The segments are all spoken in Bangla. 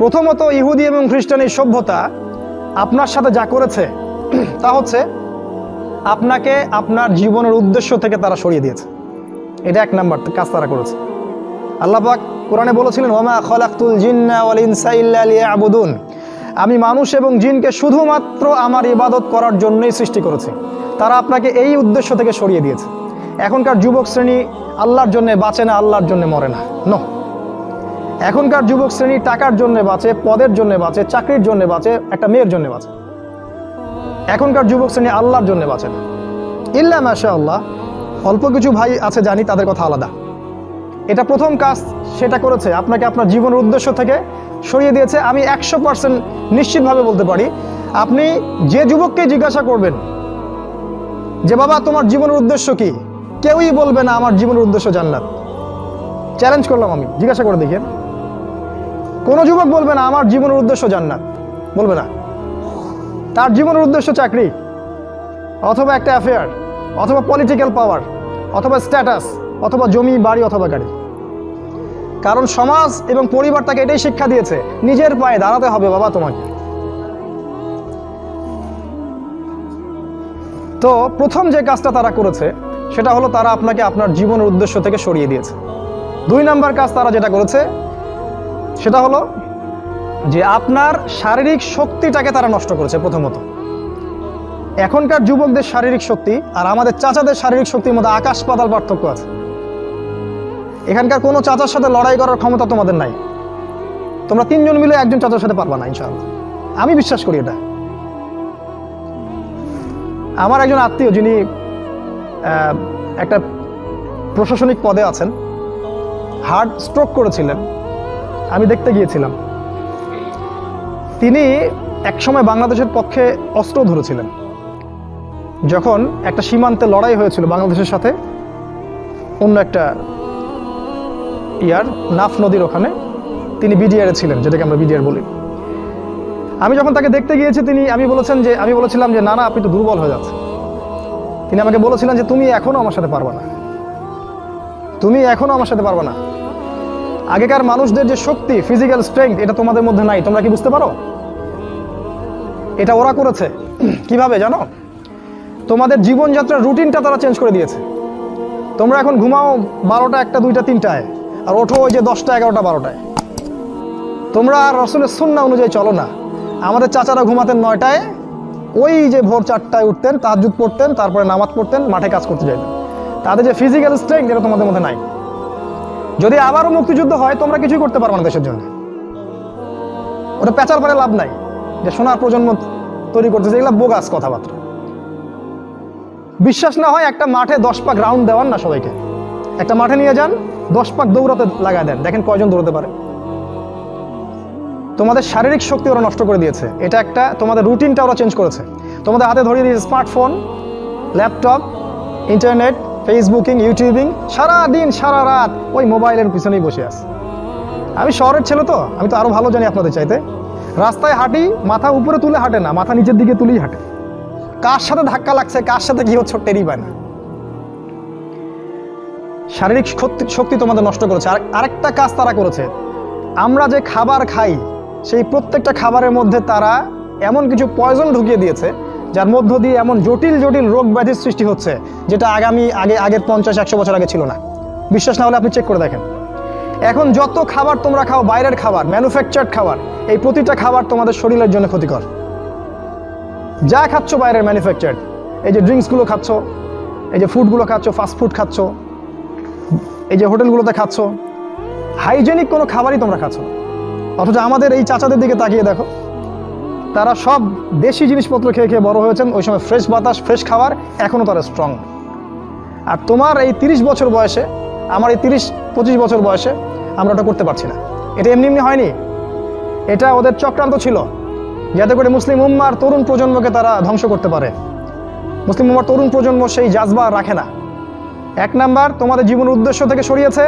প্রথমত ইহুদি এবং খ্রিস্টান এই সভ্যতা আপনার সাথে যা করেছে তা হচ্ছে আপনাকে আপনার জীবনের উদ্দেশ্য থেকে তারা সরিয়ে দিয়েছে। এটা এক নাম্বার কাজ তারা করেছে। আল্লাহ পাক কোরআনে বলেছিলেন, ওয়ামা খালাকতুল জিন্না ওয়াল ইনসা ইল্লা লিয়াবুদুন, আমি মানুষ এবং জিনকে শুধুমাত্র আমার ইবাদত করার জন্যই সৃষ্টি করেছি। তারা আপনাকে এই উদ্দেশ্য থেকে সরিয়ে দিয়েছে। এখনকার যুবক শ্রেণী আল্লাহর জন্য বাঁচে না, আল্লাহর জন্য মরে না। নো, এখনকার যুবক শ্রেণী টাকার জন্য বাঁচে, পদের জন্য বাঁচে, চাকরির জন্য বাঁচে, একটা মেয়ের জন্য বাঁচে। এখনকার যুবক শ্রেণী আল্লাহর জন্য বাঁচে না। ইল্লা মাশাআল্লাহ, অল্প কিছু ভাই আছে জানি, তাদের কথা আলাদা। এটা প্রথম কাজ সেটা করেছে, আপনাকে আপনার জীবনের উদ্দেশ্য থেকে সরিয়ে দিয়েছে। আমি 100% নিশ্চিতভাবে বলতে পারি, আপনি যে যুবককে জিজ্ঞাসা করবেন যে বাবা তোমার জীবনের উদ্দেশ্য কি, কেউই বলবে না আমার জীবনের উদ্দেশ্য জান্নাত। চ্যালেঞ্জ করলাম, আমি জিজ্ঞাসা করে দেখেন, কোনো যুবক বলবে না আমার জীবনের উদ্দেশ্য জান্নাত, বলবে না। তার জীবনের উদ্দেশ্য চাকরি, অথবা একটা অ্যাফেয়ার, অথবা পলিটিক্যাল পাওয়ার, অথবা স্ট্যাটাস, অথবা জমি বাড়ি, অথবা গাড়ি। কারণ সমাজ এবং পরিবার তাকে এটাই শিক্ষা দিয়েছে, নিজের পায়ে দাঁড়াতে হবে বাবা তোমাকে। তো প্রথম যে কাজটা তারা করেছে সেটা হলো তারা আপনাকে আপনার জীবনের উদ্দেশ্য থেকে সরিয়ে দিয়েছে। 2 নাম্বার কাজ তারা যেটা করেছে সেটা হলো যে আপনার শারীরিক শক্তিটাকে তারা নষ্ট করেছে। প্রথমত, এখনকার যুবকদের শারীরিক শক্তি আর আমাদের চাচাদের শারীরিক শক্তির মধ্যে আকাশ পাতাল পার্থক্য আছে। এখানকার কোনো চাচার সাথে লড়াই করার ক্ষমতা তোমাদের নাই। তোমরা 3 জন মিলে একজন চাচার সাথে পারবা না ইনশাআল্লাহ, আমি বিশ্বাস করি এটা। আমার একজন আত্মীয় যিনি একটা প্রশাসনিক পদে আছেন, হার্ট স্ট্রোক করেছিলেন, আমি দেখতে গিয়েছিলাম। তিনি একসময় বাংলাদেশের পক্ষে অস্ত্র ধরেছিলেন। যখন একটা সীমান্তে লড়াই হয়েছিল বাংলাদেশের সাথে অন্য একটা নাফ নদীর ওখানে, তিনি বিডিআরে ছিলেন, যেটাকে আমরা বিডিআর বলি। আমি যখন তাকে দেখতে গিয়েছি, আমি বলেছিলাম যে না না, আপনি তো দুর্বল হয়ে যাচ্ছে। তিনি আমাকে বলেছিলেন যে তুমি এখনো আমার সাথে পারবা না, তুমি এখনো আমার সাথে পারবা না। আগেকার মানুষদের যে শক্তি, ফিজিক্যাল স্ট্রেংথ, এটা তোমাদের মধ্যে নাই। তোমরা কি বুঝতে পারো? এটা ওরা করেছে। কিভাবে জানো? তোমাদের জীবনযাত্রার রুটিনটা তারা চেঞ্জ করে দিয়েছে। তোমরা এখন ঘুমাও 12টা, 1টা, 2টা, 3টায়, আর ওঠো ওই যে 10টা, 11টা, 12টায়। তোমরা আর রাসূলের সুন্নাহ অনুযায়ী চলো না। আমাদের চাচারা ঘুমাতেন 9টায়, ওই যে ভোর 4টায় উঠতেন, তাহাজ্জুদ পড়তেন, তারপরে নামাজ পড়তেন, মাঠে কাজ করতে যাইতেন। তাদের যে ফিজিক্যাল স্ট্রেংথ, এটা তোমাদের মধ্যে নাই। যদি আবারও মুক্তিযুদ্ধ হয়, তোমরা কিছুই করতে পারবে না দেশের জন্য। ওটা পেঁচার পরে লাভ নাই যে সোনার প্রজন্ম তৈরি করতেছে, এগুলো বোগাস কথাবার্তা। বিশ্বাস না হয় একটা মাঠে 10 পাক রাউন্ড দেওয়ান না সবাইকে, একটা মাঠে নিয়ে যান, 10 পাক দৌড়াতে লাগায় দেন, দেখেন কয়জন দৌড়াতে পারে। তোমাদের শারীরিক শক্তি ওরা নষ্ট করে দিয়েছে। এটা একটা, তোমাদের রুটিনটা ওরা চেঞ্জ করেছে। তোমাদের হাতে ধরিয়ে দিয়েছে smartphone, laptop, internet, Facebooking, YouTubing, সারা দিন সারা রাত ওই মোবাইলের পিছনেই বসে আছে। আমি শহরের ছেলে, তো আমি তো আরো ভালো জানি আপনাদের চাইতে। রাস্তায় হাঁটি, মাথা উপরে তুলে হাঁটে না, মাথা নিচের দিকে তুলেই হাঁটে। কার সাথে ধাক্কা লাগছে, কার সাথে কি হচ্ছে টেরই পায় না। শারীরিক শক্তি তোমাদের নষ্ট করেছে। আরেকটা কাজ তারা করেছে, আমরা যে খাবার খাই সেই প্রত্যেকটা খাবারের মধ্যে তারা এমন কিছু পয়জন ঢুকিয়ে দিয়েছে, যার মধ্য দিয়ে এমন জটিল জটিল রোগ ব্যাধির সৃষ্টি হচ্ছে, যেটা আগের 50-100 বছর আগে ছিল না। বিশ্বাস না হলে আপনি চেক করে দেখেন। এখন যত খাবার তোমরা খাও, বাইরের খাবার, ম্যানুফ্যাকচার্ড খাবার, এই প্রতিটা খাবার তোমাদের শরীরের জন্য ক্ষতিকর। যা খাচ্ছ বাইরের ম্যানুফ্যাকচার্ড, এই যে ড্রিঙ্কসগুলো খাচ্ছ, এই যে ফুডগুলো খাচ্ছ, ফাস্ট ফুড খাচ্ছ, এই যে হোটেলগুলোতে খাচ্ছ, হাইজেনিক কোনো খাবারই তোমরা খাচ্ছ। অথচ আমাদের এই চাচাদের দিকে তাকিয়ে দেখো, তারা সব দেশি জিনিসপত্র খেয়ে খেয়ে বড় হয়েছেন। ওই সময় ফ্রেশ বাতাস, ফ্রেশ খাবার, এখনও তারা স্ট্রং। আর তোমার এই 30 বছর বয়সে, আমার এই 30-25 বছর বয়সে আমরা ওটা করতে পারছি না। এটা এমনি এমনি হয়নি, এটা ওদের চক্রান্ত ছিল, যাতে করে মুসলিম উম্মার তরুণ প্রজন্মকে তারা ধ্বংস করতে পারে। মুসলিম উম্মার তরুণ প্রজন্ম সেই জাজবা রাখে না। 1 নাম্বার তোমাদের জীবনের উদ্দেশ্য থেকে সরিয়েছে,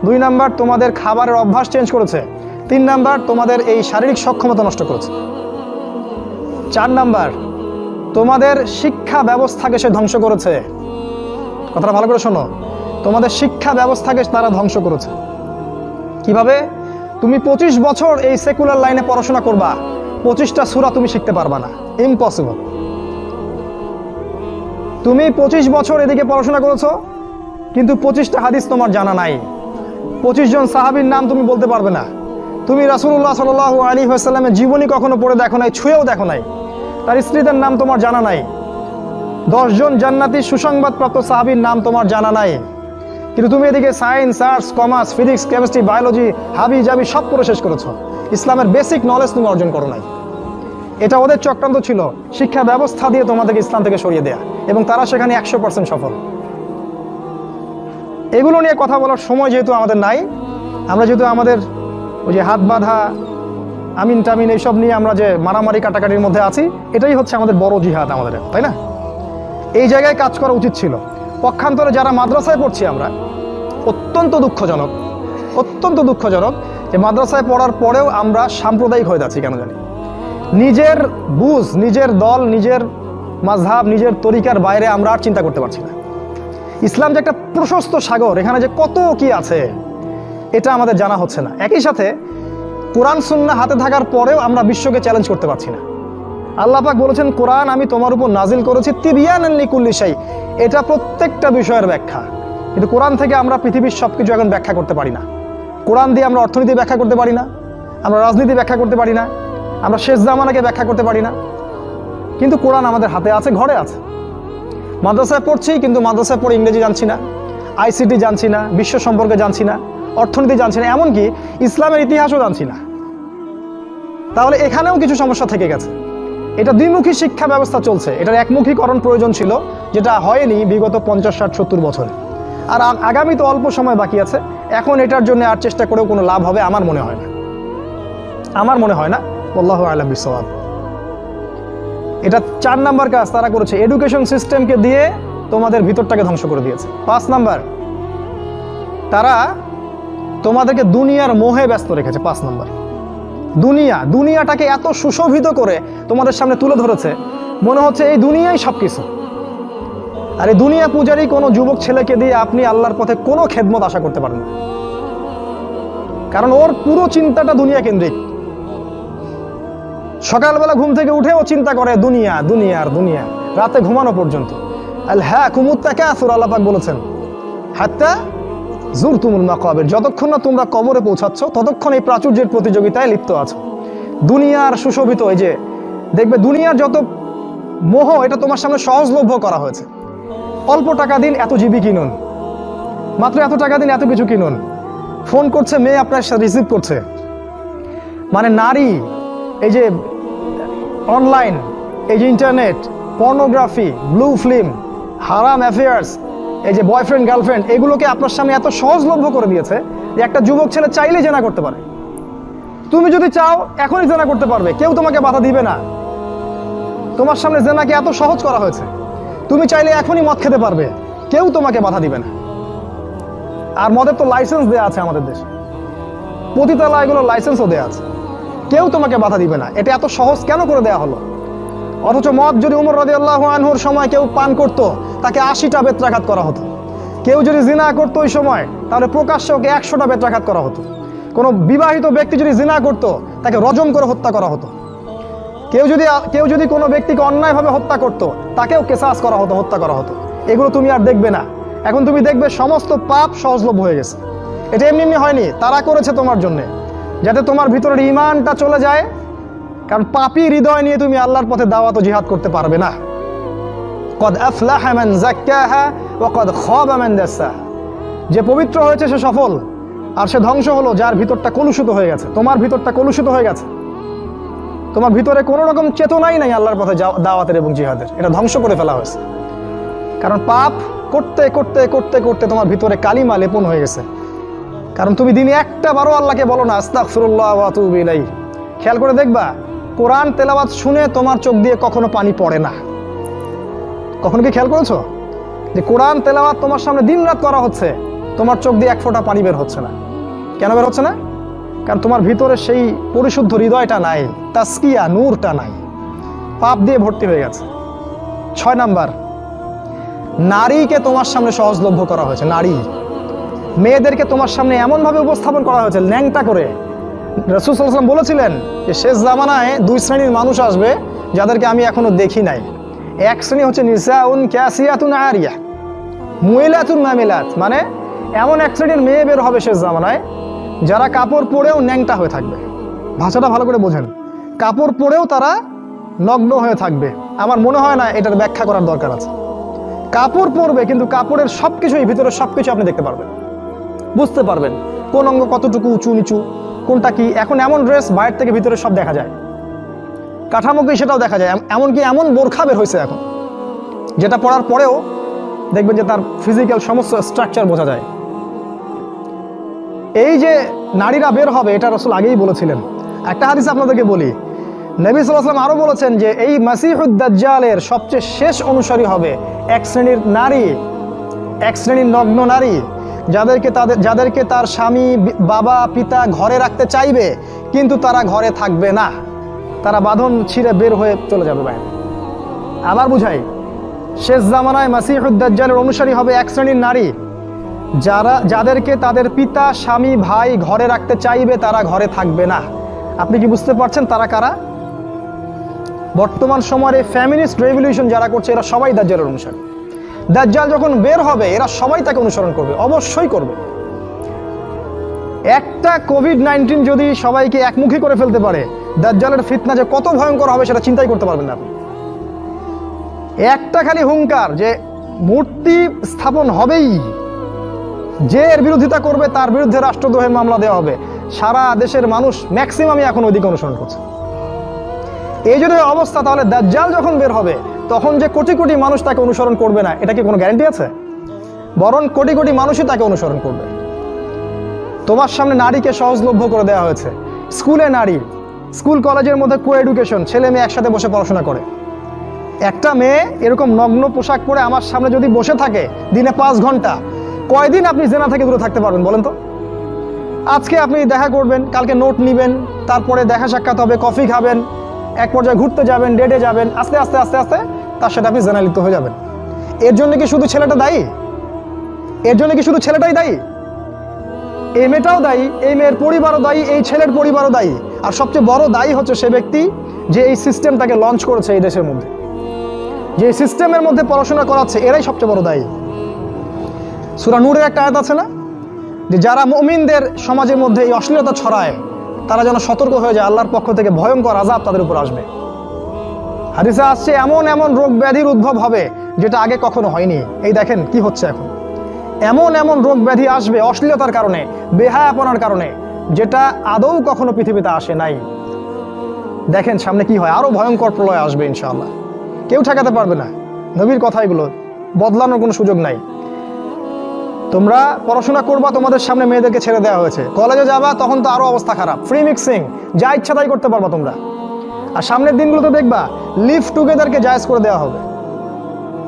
2 নাম্বার তোমাদের খাবারের অভ্যাস চেঞ্জ করেছে, 3 নাম্বার তোমাদের এই শারীরিক সক্ষমতা নষ্ট করেছে, 4 নাম্বার তোমাদের শিক্ষা ব্যবস্থাকে সে ধ্বংস করেছে। কথাটা ভালো করে শোনো, তোমাদের শিক্ষা ব্যবস্থাকে তারা ধ্বংস করেছে। কিভাবে? তুমি 25 বছর এই সেকুলার লাইনে পড়াশোনা করবা, 25টা সূরা তুমি শিখতে পারবা না, ইম্পসিবল। তুমি 25 বছর এদিকে পড়াশোনা করেছো, কিন্তু 25টা হাদিস তোমার জানা নাই, 25 জন সাহাবীর নাম তুমি বলতে পারবে না, তুমি রাসূলুল্লাহ সাল্লাল্লাহু আলাইহি ওয়াসাল্লামের জীবনী কখনো পড়ে দেখো নাই, ছুঁয়েও দেখো নাই, তার স্ত্রীদের নাম তোমার জানা নাই, 10 জন জান্নাতি সুসংবাদপ্রাপ্ত সাহাবীর নাম তোমার জানা নাই, কিন্তু তুমি এদিকে science, arts, commerce, physics, chemistry, biology, হাবি জাবি সব পড়ে শেষ করেছো, ইসলামের বেসিক নলেজ তুমি অর্জন করো নাই। এটা ওদের চক্রান্ত ছিল, শিক্ষা ব্যবস্থা দিয়ে তোমাদেরকে ইসলাম থেকে সরিয়ে দেয়া, এবং তারা সেখানে 100% সফল। এগুলো নিয়ে কথা বলার সময় যেহেতু আমাদের নাই, আমরা যেহেতু আমাদের ওই যে হাত বাঁধা, আমিন টামিন এইসব নিয়ে আমরা যে মারামারি কাটাকাটির মধ্যে আছি, এটাই হচ্ছে আমাদের বড় জিহাদ আমাদের, তাই না? এই জায়গায় কাজ করা উচিত ছিল। পক্ষান্তরে যারা মাদ্রাসায় পড়ছি আমরা, অত্যন্ত দুঃখজনক যে মাদ্রাসায় পড়ার পরেও আমরা সাম্প্রদায়িক হয়ে যাচ্ছি কেন জানি। নিজের বুঝ, নিজের দল, নিজের মাযহাব, নিজের তরিকার বাইরে আমরা আর চিন্তা করতে পারছি না। ইসলাম যে একটা প্রশস্ত সাগর, এখানে যে কত কি আছে এটা আমাদের জানা হচ্ছে না। একই সাথে কোরআন সুন্নাহ হাতে থাকার পরেও আমরা বিশ্বকে চ্যালেঞ্জ করতে পারছি না। আল্লাহ পাক বলেছেন, কোরআন আমি তোমার উপর নাজিল করেছি তিবিয়ানান লিকুল্লি শাই, এটা প্রত্যেকটা বিষয়ের ব্যাখ্যা। কিন্তু কোরআন থেকে আমরা পৃথিবীর সবকিছু এখন ব্যাখ্যা করতে পারি না। কোরআন দিয়ে আমরা অর্থনীতি ব্যাখ্যা করতে পারি না, আমরা রাজনীতি ব্যাখ্যা করতে পারি না, আমরা শেষ জামানাকে ব্যাখ্যা করতে পারি না। কিন্তু কোরআন আমাদের হাতে আছে, ঘরে আছে। মাদ্রাসায় পড়ছি, কিন্তু মাদ্রাসায় পড়ে ইংরেজি জানছি না, আইসিটি জানছি না, বিশ্ব সম্পর্কে জানছি না, অর্থনীতি জানছি না, এমনকি ইসলামের ইতিহাসও জানছি না। তাহলে এখানেও কিছু সমস্যা থেকে গেছে। এটা দ্বিমুখী শিক্ষা ব্যবস্থা চলছে, এটার একমুখীকরণ প্রয়োজন ছিল, যেটা হয়নি বিগত 50, 60, 70 বছরে। আর আগামী তো অল্প সময় বাকি আছে, এখন এটার জন্য আর চেষ্টা করেও কোনো লাভ হবে আমার মনে হয় না। আল্লাহু আ'লাম বিসওয়াব। এটা 4 নাম্বার কাজ তারা করেছে, এডুকেশন সিস্টেমকে দিয়ে তোমাদের ভিতরটাকে ধ্বংস করে দিয়েছে। 5 নাম্বার, তারা তোমাদেরকে দুনিয়ার মোহে ব্যস্ত রেখেছে। 5 নাম্বার, দুনিয়াটাকে এত সুশোভিত করে তোমাদের সামনে তুলে ধরেছে, মনে হচ্ছে এই দুনিয়াই সবকিছু। আর এই দুনিয়া পূজারী কোনো যুবক ছেলেকে দিয়ে আপনি আল্লাহর পথে কোনো খেদমত আশা করতে পারেন না, কারণ ওর পুরো চিন্তাটা দুনিয়া কেন্দ্রিক। সকালবেলা ঘুম থেকে উঠেও চিন্তা করে দুনিয়া, রাতে ঘুমানো পর্যন্ত। আলহাকুমুত তাকাসুর, আল্লাহ পাক বলেছেন, হাত্তা যুরতুমুল মাকাবির, যতক্ষণ না তোমরা কবরে পৌঁছাচ্ছ ততক্ষণ এই প্রাচুর্যের প্রতিযোগিতায় লিপ্ত আছো। দুনিয়ার সুশোভিত, এই যে দেখবে দুনিয়ার যত মোহ, এটা তোমার সামনে সহজলভ্য করা হয়েছে। অল্প টাকা দিন এত জিবি কিনুন, মাত্র এত টাকা দিন এত কিছু কিনুন। ফোন করছে মেয়ে, আপনার সাথে রিসিভ করছে, মানে নারী, এই যে অনলাইন, এই যে ইন্টারনেট, পর্নোগ্রাফি, ব্লু ফিল্ম, হারাম অ্যাফেয়ার্স, এই যে বয়ফ্রেন্ড গার্লফ্রেন্ড, এগুলোকে আপনার সামনে এত সহজলভ্য করে দিয়েছে যে একটা যুবক ছেলে চাইলেই জেনা করতে পারে। তুমি যদি চাও এখনই জেনা করতে পারবে, কেউ তোমাকে বাধা দিবে না। তোমার সামনে জেনাকে এত সহজ করা হয়েছে, তুমি চাইলে এখনই মদ খেতে পারবে, কেউ তোমাকে বাধা দিবে না। আর মদের তো লাইসেন্স দেওয়া আছে আমাদের দেশে, পতিতালয়গুলোর লাইসেন্সও দেওয়া আছে, কেউ তোমাকে বাধা দিবে না। এটা এত সহজ কেন করে দেওয়া হলো? অথচ মদ যদি উমর রাদিয়াল্লাহু আনহুর সময় কেউ পান করত, তাকে 80টা বেত্রাঘাত করা হতো। কেউ যদি জিনা করতো ওই সময়, তাহলে প্রকাশ্যে ওকে 100টা বেত্রাঘাত করা হতো। কোনো বিবাহিত ব্যক্তি যদি জিনা করত, তাকে রজম করে হত্যা করা হতো। কেউ যদি কোনো ব্যক্তিকে অন্যায়ভাবে হত্যা করত, তাকেও কেসাস করা হতো, হত্যা করা হতো। এগুলো তুমি আর দেখবে না। এখন তুমি দেখবে সমস্ত পাপ সহজলভ্য হয়ে গেছে। এটা এমনি হয়নি, তারা করেছে তোমার জন্যে, যাতে তোমার ভিতরের ঈমানটা চলে যায়। কারণ পাপী হৃদয় নিয়ে তুমি আল্লাহর পথে দাওয়াত ও জিহাদ করতে পারবে না। কদ আফলাহা মান যাক্কাহা ওয়া কদ খাবা মান দাসাহা, যে পবিত্র হয়েছে সে সফল, আর সে ধ্বংস হলো যার ভিতরটা কলুষিত হয়ে গেছে। তোমার ভিতরটা কলুষিত হয়ে গেছে, তোমার ভিতরে কোনো রকম চেতনাই নাই আল্লাহর পথে দাওয়াতের এবং জিহাদের, এটা ধ্বংস করে ফেলা হয়েছে। কারণ পাপ করতে করতে করতে করতে তোমার ভিতরে কালিমা লেপন হয়ে গেছে। কারণ তুমি দিনে একটা বারও আল্লাহকে বলো না আস্তাগফিরুল্লাহ ওয়া আতুবু ইলাইহি। খেয়াল করে দেখবা, কোরআন তেলাওয়াত শুনে তোমার চোখ দিয়ে কখনো পানি পড়ে না। কখনো কি খেয়াল করেছো যে কোরআন তেলাওয়াত তোমার সামনে দিনরাত করা হচ্ছে, তোমার চোখ দিয়ে এক ফোঁটা পানি বের হচ্ছে না? কেন বের হচ্ছে না? কারণ তোমার ভিতরে সেই পরিশুদ্ধ হৃদয়টা নাই, তাসকিয়া, নূরটা নাই, পাপ দিয়ে ভর্তি হয়ে গেছে। 6 নাম্বার, নারীকে তোমার সামনে সহজলভ্য করা হয়েছে। মেয়েদেরকে তোমার সামনে এমনভাবে উপস্থাপন করা হয়েছে, ল্যাংটা করে, রাসূল সাল্লাল্লাহু আলাইহি ওয়াসাল্লাম বলেছিলেন যে শেষ জামানায় দুই শ্রেণীর মানুষ আসবে যাদেরকে আমি এখনো দেখি নাই। এক শ্রেণী হচ্ছে নিসাউন কাসিয়াতুন আরিয়া, মুইলাতুন মামিলাত, মানে এমন এক শ্রেণীর মেয়ে বের হবে শেষ জামানায় যারা কাপড় পরেও ন্যাংটা হয়ে থাকবে। ভাষাটা ভালো করে বোঝেন, কাপড় পরেও তারা নগ্ন হয়ে থাকবে। আমার মনে হয় না এটার ব্যাখ্যা করার দরকার আছে। কাপড় পরবে কিন্তু কাপড়ের সব কিছুই, ভিতরে সব কিছু আপনি দেখতে পারবেন, বুঝতে পারবেন কোন অঙ্গ কতটুকু উঁচু নিচু, কোনটা কি। এখন এমন ড্রেস বাইরে থেকে ভিতরে সব দেখা যায়, কাঠামোকে সেটাও দেখা যায়। এমনকি এমন বোরখা বের হয়েছে এখন, যেটা পরার পরেও দেখবেন যে তার ফিজিক্যাল সমস্ত স্ট্রাকচার বোঝা যায়। এই যে নারীরা বের হবে, এটা রাসূল আগেই বলেছিলেন। একটা হাদিস আপনাদেরকে বলি, নবী সাল্লাল্লাহু আলাইহি ওয়াসাল্লাম আরো বলেছেন যে এই মাসিহুদ দাজ্জালের সবচেয়ে শেষ অনুসারী হবে এক শ্রেণীর নারী, এক শ্রেণীর নগ্ন নারী, যাদেরকে তার স্বামী, বাবা, পিতা ঘরে রাখতে চাইবে, কিন্তু তারা ঘরে থাকবে না, তারা বাঁধন ছিঁড়ে বের হয়ে চলে যাবে বাইরে। আবার বুঝাই, শেষ জামানায় মাসিহুদ দাজ্জালের অনুসারী হবে এক শ্রেণীর নারী যাদেরকে তাদের পিতা, স্বামী, ভাই ঘরে রাখতে চাইবে, তারা ঘরে থাকবে না। আপনি কি বুঝতে পারছেন তারা কারা? বর্তমান সময়ে ফ্যামিনিস্ট রেভলিউশন যারা করছে এরা সবাই দাজ্জালের অনুসারী। দাজ্জাল যখন বের হবে এরা সবাই তাকে অনুসরণ করবে, অবশ্যই করবে। একটা কোভিড-19 যদি সবাইকে একমুখী করে ফেলতে পারে, দাজ্জালের ফিতনা যে কত ভয়ঙ্কর হবে সেটা চিন্তাই করতে পারবেন না আপনি। একটা খালি হুঙ্কার যে মূর্তি স্থাপন হবেই, যে এর বিরোধিতা করবে তার বিরুদ্ধে রাষ্ট্রদ্রোহের মামলা দেওয়া হবে। সারা দেশের মানুষ ম্যাক্সিমামই এখন ওইদিকে অনুসরণ করছে। এই যদি অবস্থা, তাহলে দাজ্জাল যখন বের হবে তখন যে কোটি কোটি মানুষ তাকে অনুসরণ করবে না, এটা কি কোনো গ্যারান্টি আছে? বরং কোটি কোটি মানুষই তাকে অনুসরণ করবে। তোমার সামনে নারীকে সহজলভ্য করে দেওয়া হয়েছে। স্কুলে নারী, স্কুল কলেজের মধ্যে কো এডুকেশন, ছেলে মেয়ে একসাথে বসে পড়াশোনা করে। একটা মেয়ে এরকম নগ্ন পোশাক পরে আমার সামনে যদি বসে থাকে দিনে 5 ঘন্টা, কয়দিন আপনি জেনা থেকে দূরে থাকতে পারবেন বলেন তো? আজকে আপনি দেখা করবেন, কালকে নোট নিবেন, তারপরে দেখা সাক্ষাৎ হবে, কফি খাবেন, এক পর্যায়ে ঘুরতে যাবেন, ডেটে যাবেন, আস্তে আস্তে আস্তে আস্তে তার সাথে আপনি জেনায় লিপ্ত হয়ে যাবেন। এর জন্য কি শুধু ছেলেটা দায়ী? এর জন্য কি শুধু ছেলেটাই দায়ী? এই মেয়েটাও দায়ী, এই মেয়ের পরিবারও দায়ী, এই ছেলের পরিবারও দায়ী। আর সবচেয়ে বড় দায়ী হচ্ছে সে ব্যক্তি যে এই সিস্টেমটাকে লঞ্চ করেছে এই দেশের মধ্যে, যে সিস্টেমের মধ্যে পড়াশোনা করাচ্ছে, এরাই সবচেয়ে বড় দায়ী। সূরা নূরের একটা আয়াত আছে না, যে যারা মুমিনদের সমাজের মধ্যে এই অশ্লীলতা ছড়ায় তারা যেন সতর্ক হয়ে যায়, আল্লাহর পক্ষ থেকে ভয়ঙ্কর আযাব তাদের উপর আসবে। হাদিসে আসছে এমন এমন রোগ ব্যাধির উদ্ভব হবে যেটা আগে কখনো হয়নি। এই দেখেন কি হচ্ছে এখন, এমন এমন রোগ ব্যাধি আসবে অশ্লীলতার কারণে, বেহায়াপনার কারণে, যেটা আদৌ কখনো পৃথিবীতে আসে নাই। দেখেন সামনে কি হয়, আরো ভয়ঙ্কর প্রলয় আসবে ইনশাআল্লাহ, কেউ ঠেকাতে পারবে না। নবীর কথা এগুলো, বদলানোর কোনো সুযোগ নাই। তোমরা পড়াশোনা করবা, তোমাদের সামনে মেয়েদেরকে ছেড়ে দেওয়া হয়েছে, কলেজে যাবা তখন তো আরো অবস্থা খারাপ, ফ্রি মিক্সিং, যা ইচ্ছা তাই করতে পারবা তোমরা। আর সামনের দিনগুলোতে দেখবা লিভ টুগেদারকে জায়েজ করে দেওয়া হবে,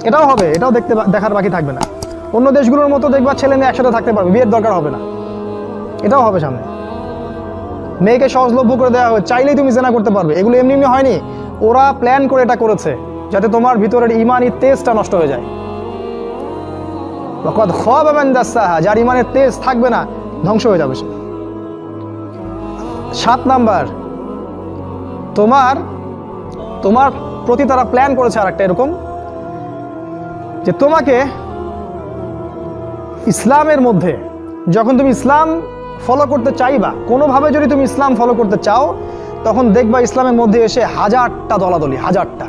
এটাও হবে, এটাও দেখার বাকি থাকবে না। অন্য দেশগুলোর মতো দেখবা ছেলে মেয়ে একসাথে থাকতে পারবে, বিয়ের দরকার হবে না, এটাও হবে সামনে। মেয়েকে সহজলভ্য করে দেওয়া হবে, চাইলেই তুমি জেনা করতে পারবে। এগুলো এমনি এমনি হয়নি, ওরা প্ল্যান করে এটা করেছে যাতে তোমার ভিতরের ইমানি তেজটা নষ্ট হয়ে যায়। যার ইমানের তেজ থাকবে না ধ্বংস হয়ে যাবে সে। 7 নাম্বার, তোমার প্রতি তারা প্ল্যান করেছে আরেকটা এরকম, যে তোমাকে ইসলামের মধ্যে যখন তুমি ইসলাম ফলো করতে চাইবা, কোনোভাবে যদি তুমি ইসলাম ফলো করতে চাও, তখন দেখবা ইসলামের মধ্যে এসে 1000টা দলাদলি, 1000টা।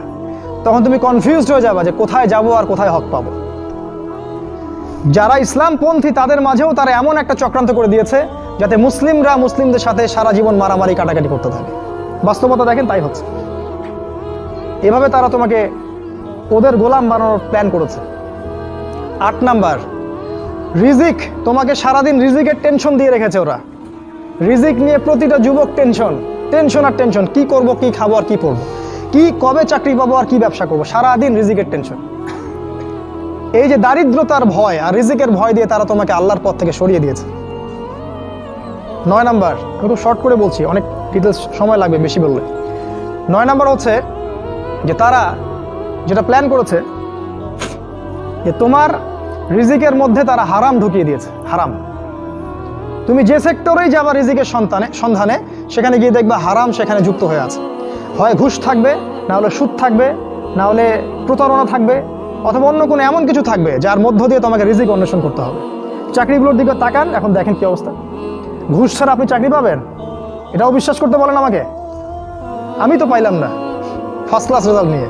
তখন তুমি কনফিউজড হয়ে যাবা যে কোথায় যাব আর কোথায় হক পাবো। যারা ইসলামপন্থী তাদের মাঝেও তারা এমন একটা চক্রান্ত করে দিয়েছে যাতে মুসলিমরা মুসলিমদের সাথে সারা জীবন মারামারি কাটাকাটি করতে থাকে। বাস্তবতা দেখেন তাই হচ্ছে। এভাবে তারা তোমাকে ওদের গোলাম বানানোর প্ল্যান করেছে। 8 নাম্বার, রিজিক, তোমাকে সারাদিন রিজিকের টেনশন দিয়ে রেখেছে ওরা। রিজিক নিয়ে প্রতিটা যুবক টেনশন আর টেনশন, কি করব, কি খাবো আর কি পরবো, কি কবে চাকরি পাবো আর কি ব্যবসা করবো, সারাদিন রিজিকের টেনশন। এই যে দারিদ্রতার ভয় আর রিজিকের ভয় দিয়ে তারা তোমাকে আল্লাহর পথ থেকে সরিয়ে দিয়েছে। 9 নাম্বার, একটু শর্ট করে বলছি, অনেক ডিটেলস সময় লাগবে বেশি বললে। 9 নাম্বার হচ্ছে যে তারা যেটা প্ল্যান করেছে যে তোমার রিজিকের মধ্যে তারা হারাম ঢুকিয়ে দিয়েছে। হারাম, তুমি যে সেক্টরেই যাবা রিজিকের সন্ধানে, সেখানে গিয়ে দেখবা হারাম সেখানে যুক্ত হয়ে আছে। হয় ঘুষ থাকবে, না হলে সুদ থাকবে, না হলে প্রতারণা থাকবে, অথবা অন্য কোনো এমন কিছু থাকবে যার মধ্য দিয়ে তোমাকে রিজিক অন্বেষণ করতে হবে। চাকরিগুলোর দিকে তাকান, এখন দেখেন কি অবস্থা। ঘুষ ছাড়া আপনি চাকরি পাবেন? এটাও বিশ্বাস করতে বলেন আমাকে। আমি তো পাইলাম না ফার্স্ট ক্লাস রেজাল্ট নিয়ে।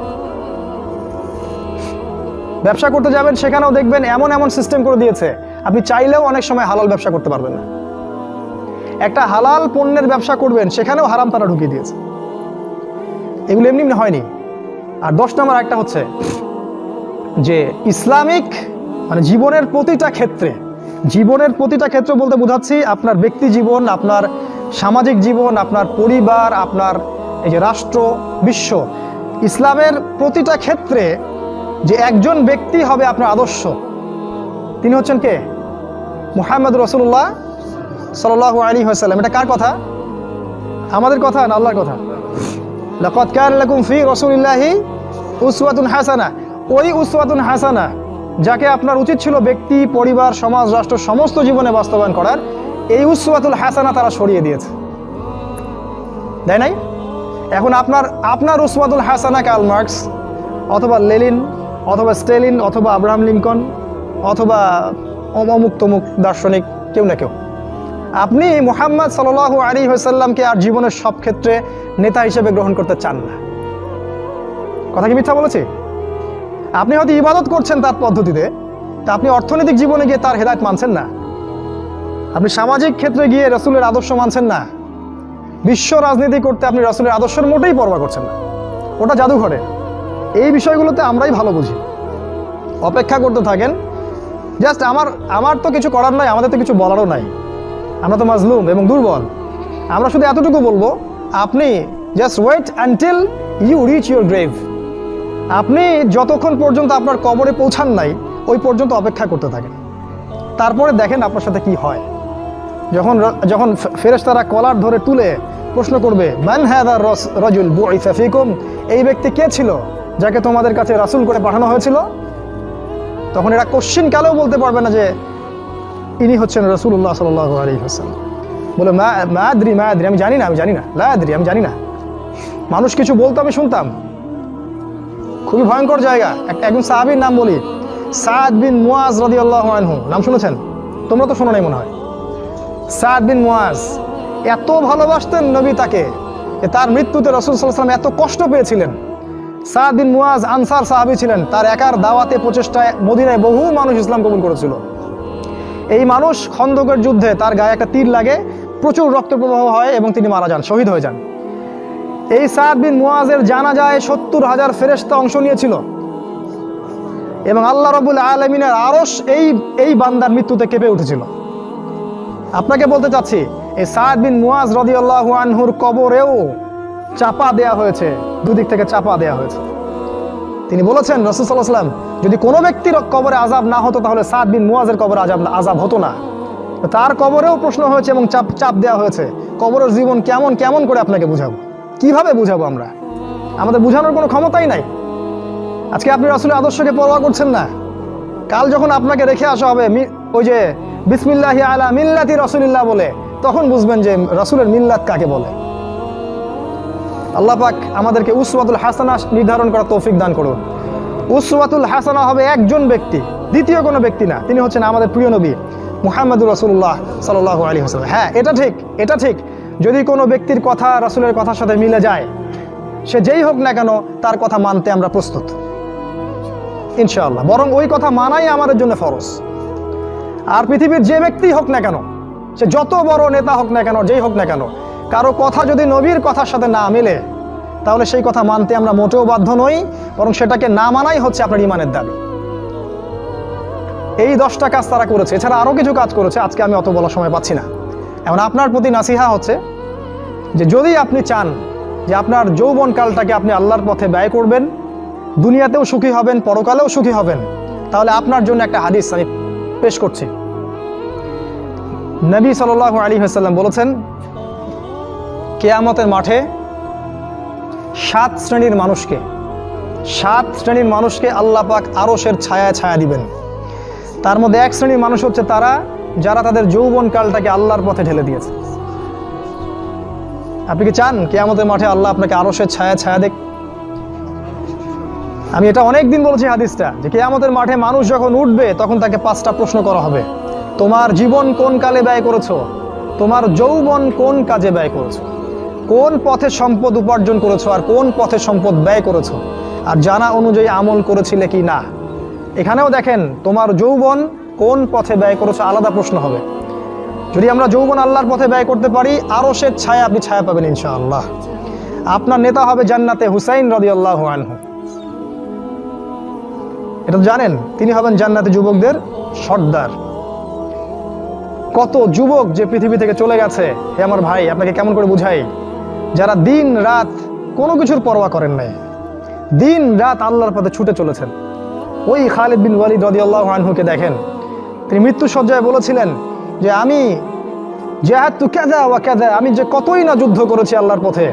ব্যবসা করতে যাবেন, সেখানেও দেখবেন এমন এমন সিস্টেম করে দিয়েছে, আপনি চাইলেও অনেক সময় হালাল ব্যবসা করতে পারবেন না। একটা হালাল পণ্যের ব্যবসা করবেন, সেখানেও হারাম তারা ঢুকিয়ে দিয়েছে। এগুলো এমনি এমনি হয়নি। আর 10 নম্বর একটা হচ্ছে যে ইসলামিক মানে জীবনের প্রতিটা ক্ষেত্রে বলতে বোঝাচ্ছি আপনার ব্যক্তি জীবন, আপনার সামাজিক জীবন, আপনার পরিবার, আপনার এই যে রাষ্ট্র, বিশ্ব, ইসলামের প্রতিটা ক্ষেত্রে যে একজন ব্যক্তি হবে আপনার আদর্শ, তিনি হচ্ছেন কে? মুহাম্মদ রাসূলুল্লাহ সাল্লাল্লাহু আলাইহি ওয়াসাল্লাম। এটা কার কথা? আমাদের কথা না আল্লাহর কথা? লাকাদ কানা লাকুম ফি রাসূলিল্লাহি উসওয়াতুন হাসানা। ওই উসওয়াতুন হাসানা যাকে আপনার উচিত ছিল ব্যক্তি, পরিবার, সমাজ, রাষ্ট্র সমস্ত জীবনে বাস্তবায়ন করার, এই উসওয়াতুল হাসানা তারা সরিয়ে দিয়েছে, তাই নাই? এখন আপনার উসওয়াতুল হাসানা কার্ল মার্কস অথবা লেনিন অথবা স্টেলিন অথবা আব্রাহাম লিঙ্কন অথবা অমুক তমুক দার্শনিক, কেউ না কেউ। আপনি মুহাম্মদ সাল্লাল্লাহু আলাইহি ওয়াসাল্লামকে আর জীবনের সব ক্ষেত্রে নেতা হিসেবে গ্রহণ করতে চান না। কথা কি মিথ্যা বলেছি? আপনি হয়তো ইবাদত করছেন তার পদ্ধতিতে, তা আপনি অর্থনৈতিক জীবনে গিয়ে তার হেদায়েত মানছেন না। আপনি সামাজিক ক্ষেত্রে গিয়ে রাসূলের আদর্শ মানছেন না। বিশ্ব রাজনীতি করতে আপনি রাসূলের আদর্শের মোটেই পরোয়া করছেন না, ওটা জাদুঘরে। এই বিষয়গুলোতে আমরাই ভালো বুঝি। অপেক্ষা করতে থাকেন। জাস্ট আমার তো কিছু করার নাই, আমাদের তো কিছু বলারও নাই, আমরা তো মাজলুম এবং দুর্বল। আমরা শুধু এতটুকু বলবো, আপনি just wait until you reach your grave. আপনি যতক্ষণ পর্যন্ত আপনার কবরে পৌঁছান নাই, ওই পর্যন্ত অপেক্ষা করতে থাকেন। তারপরে দেখেন আপনার সাথে কি হয়। যখন ফেরেশতারা কলার ধরে তুলে প্রশ্ন করবে, মান হাযা রাজুল বুইসা ফীকুম, এই ব্যক্তি কে ছিল যাকে তোমাদের কাছে রাসূল করে পাঠানো হয়েছিল, তখন এরা কোশ্চিন কালেও বলতে পারবে না যে ইনি হচ্ছেন রাসূলুল্লাহ সাল্লাল্লাহু আলাইহি ওয়াসাল্লাম। বলে মা আদরি, আমি জানি না, লা আদরি, আমি জানি না। মানুষ কিছু বলতো, আমি শুনতাম। খুবই ভয়ঙ্কর জায়গা। একজন সাহাবীর নাম বলি, সাদ বিন মুয়াজ রাদিয়াল্লাহু আনহু। নাম শুনেছেন? তোমরা তো শোনো নাই মনে হয়। সাদ বিন মুয়াজ এত ভালোবাসতেন নবী তাকে, তার মৃত্যুতে রাসূল সাল্লাল্লাহু আলাইহি ওয়াসাল্লাম এত কষ্ট পেয়েছিলেন। সাদ বিন মুয়াজ আনসার সাহাবী ছিলেন। তার একার দাওয়াতে প্রচেষ্টায় মদিনায় বহু মানুষ ইসলাম কবুল করেছিল। এই মানুষ খন্দকের যুদ্ধে তার গায়ে একটা তীর লাগে, প্রচুর রক্ত প্রবাহ হয় এবং তিনি মারা যান, শহীদ হয়ে যান। এই সাদ বিন মুয়াজের জানাজায় 70,000 ফেরেশতা অংশ নিয়েছিল এবং আল্লাহ রাব্বুল আলামিনের আরশ এই বান্দার মৃত্যুতে কেঁপে উঠেছিল। আপনাকে বলতে চাচ্ছি, এই সাদ বিন মুয়াজ রাদিয়াল্লাহু আনহুর কবরেও চাপা দেয়া হয়েছে, দুদিক থেকে চাপা দেয়া হয়েছে। তিনি বলেছেন, রাসূল সাল্লাল্লাহু আলাইহি ওয়াসাল্লাম, যদি কোনো ব্যক্তির কবরে আযাব না হতো তাহলে সাদ বিন মুয়াজের কবরে আযাব হতো না। তার কবরেও প্রশ্ন হয়েছে এবং চাপ দেওয়া হয়েছে। কবরের জীবন কেমন করে আপনাকে বুঝাবো? কিভাবে বুঝাবো আমরা? আমাদের বুঝানোর কোনো ক্ষমতাই নাই। আজকে আপনি রাসূলের আদর্শকে পরোয়া করছেন না। কাল যখন আপনাকে রেখে আসা হবে ওই যে বিসমিল্লাহি আলা মিল্লাতি রাসূলিল্লাহ বলে, তখন বুঝবেন যে রাসূলের মিল্লাত কাকে বলে। আল্লাহ পাক আমাদেরকে উসওয়াতুল হাসানা নির্ধারণ করার তৌফিক দান করুন। উসওয়াতুল হাসানা হবে একজন ব্যক্তি, দ্বিতীয় কোনো ব্যক্তি না। তিনি হচ্ছেন আমাদের প্রিয় নবী মুহাম্মদুর রাসূলুল্লাহ সাল্লাল্লাহু আলাইহি ওয়াসাল্লাম। হ্যাঁ, এটা ঠিক যদি কোনো ব্যক্তির কথা রাসূলের কথার সাথে মিলে যায়, সে যেই হোক না কেন, তার কথা মানতে আমরা প্রস্তুত ইনশাআল্লাহ। বরং ওই কথা মানাই আমাদের জন্য ফরজ। আর পৃথিবীর যে ব্যক্তি হোক না কেন, সে যত বড় নেতা হোক না কেন, যেই হোক না কেন, কারো কথা যদি নবীর কথার সাথে না মেলে, তাহলে সেই কথা মানতে আমরা মোটেও বাধ্য নই, বরং সেটাকে না মানাই হচ্ছে আপনার ঈমানের দাবি। এই 10টা কাজ তারা করেছে, এছাড়া আরও কিছু কাজ করেছে, আজকে আমি অত বলার সময় পাচ্ছি না। এখন আপনার প্রতি নাসিহা হচ্ছে যে যদি আপনি চান যে আপনার যৌবনকালটাকে আপনি আল্লাহর পথে ব্যয় করবেন, দুনিয়াতেও সুখী হবেন, পরকালেও সুখী হবেন, তাহলে আপনার জন্য একটা হাদিস আমি পেশ করছি। নবী সাল্লাল্লাহু আলাইহি ওয়াসাল্লাম বলেছেন, কিয়ামতের মাঠে 7 শ্রেণীর মানুষকে আল্লাহ পাক আরশের ছায়া দিবেন। তার মধ্যে 1 শ্রেণীর মানুষ হচ্ছে তারা যারা তাদের যৌবনকালটাকে আল্লাহর পথে ঢেলে দিয়েছে। আপনি কি চান কিয়ামতের মাঠে আল্লাহ আপনাকে আরশের ছায়া দেখ? আমি এটা অনেক দিন বলেছি হাদিসটা, যে কিয়ামতের মাঠে মানুষ যখন উঠবে তখন তাকে 5টা প্রশ্ন করা হবে। তোমার জীবন কোন কালে ব্যয় করেছো? তোমার যৌবন কোন কাজে ব্যয় করেছো? কোন পথে সম্পদ উপার্জন করেছো আর কোন পথে সম্পদ ব্যয় করেছো? আর জানা অনুযায়ী আমল করেছিলে কি না? এখানেও দেখেন, তোমার যৌবন কোন পথে ব্যয় করেছো আলাদা প্রশ্ন হবে। যদি আমরা যৌবন আল্লাহর পথে ব্যয় করতে পারি, আরশের ছায়া আপনি ছায়া পাবেন ইনশাআল্লাহ। আপনার নেতা হবে জান্নাতে হুসাইন রাদিয়াল্লাহু আনহু, এটা জানেন। তিনি হবেন জান্নাতে যুবকদের সর্দার। কত যুবক যে পৃথিবী থেকে চলে গেছে, হে আমার ভাই, আপনাকে কেমন করে বুঝাই, যারা দিন রাত কোনো কিছুর পরোয়া করেন নাই, দিন রাত আল্লাহর পথে ছুটে চলেছেন। ওই খালিদ বিন ওয়ালিদ রাদিয়াল্লাহু আনহুকে দেখেন, তিনি মৃত্যু সজ্জায় বলেছিলেন যে আমি জাহাদতু কাযা ওয়া কাযা, আমি যে কতই না যুদ্ধ করেছি আল্লাহর পথে,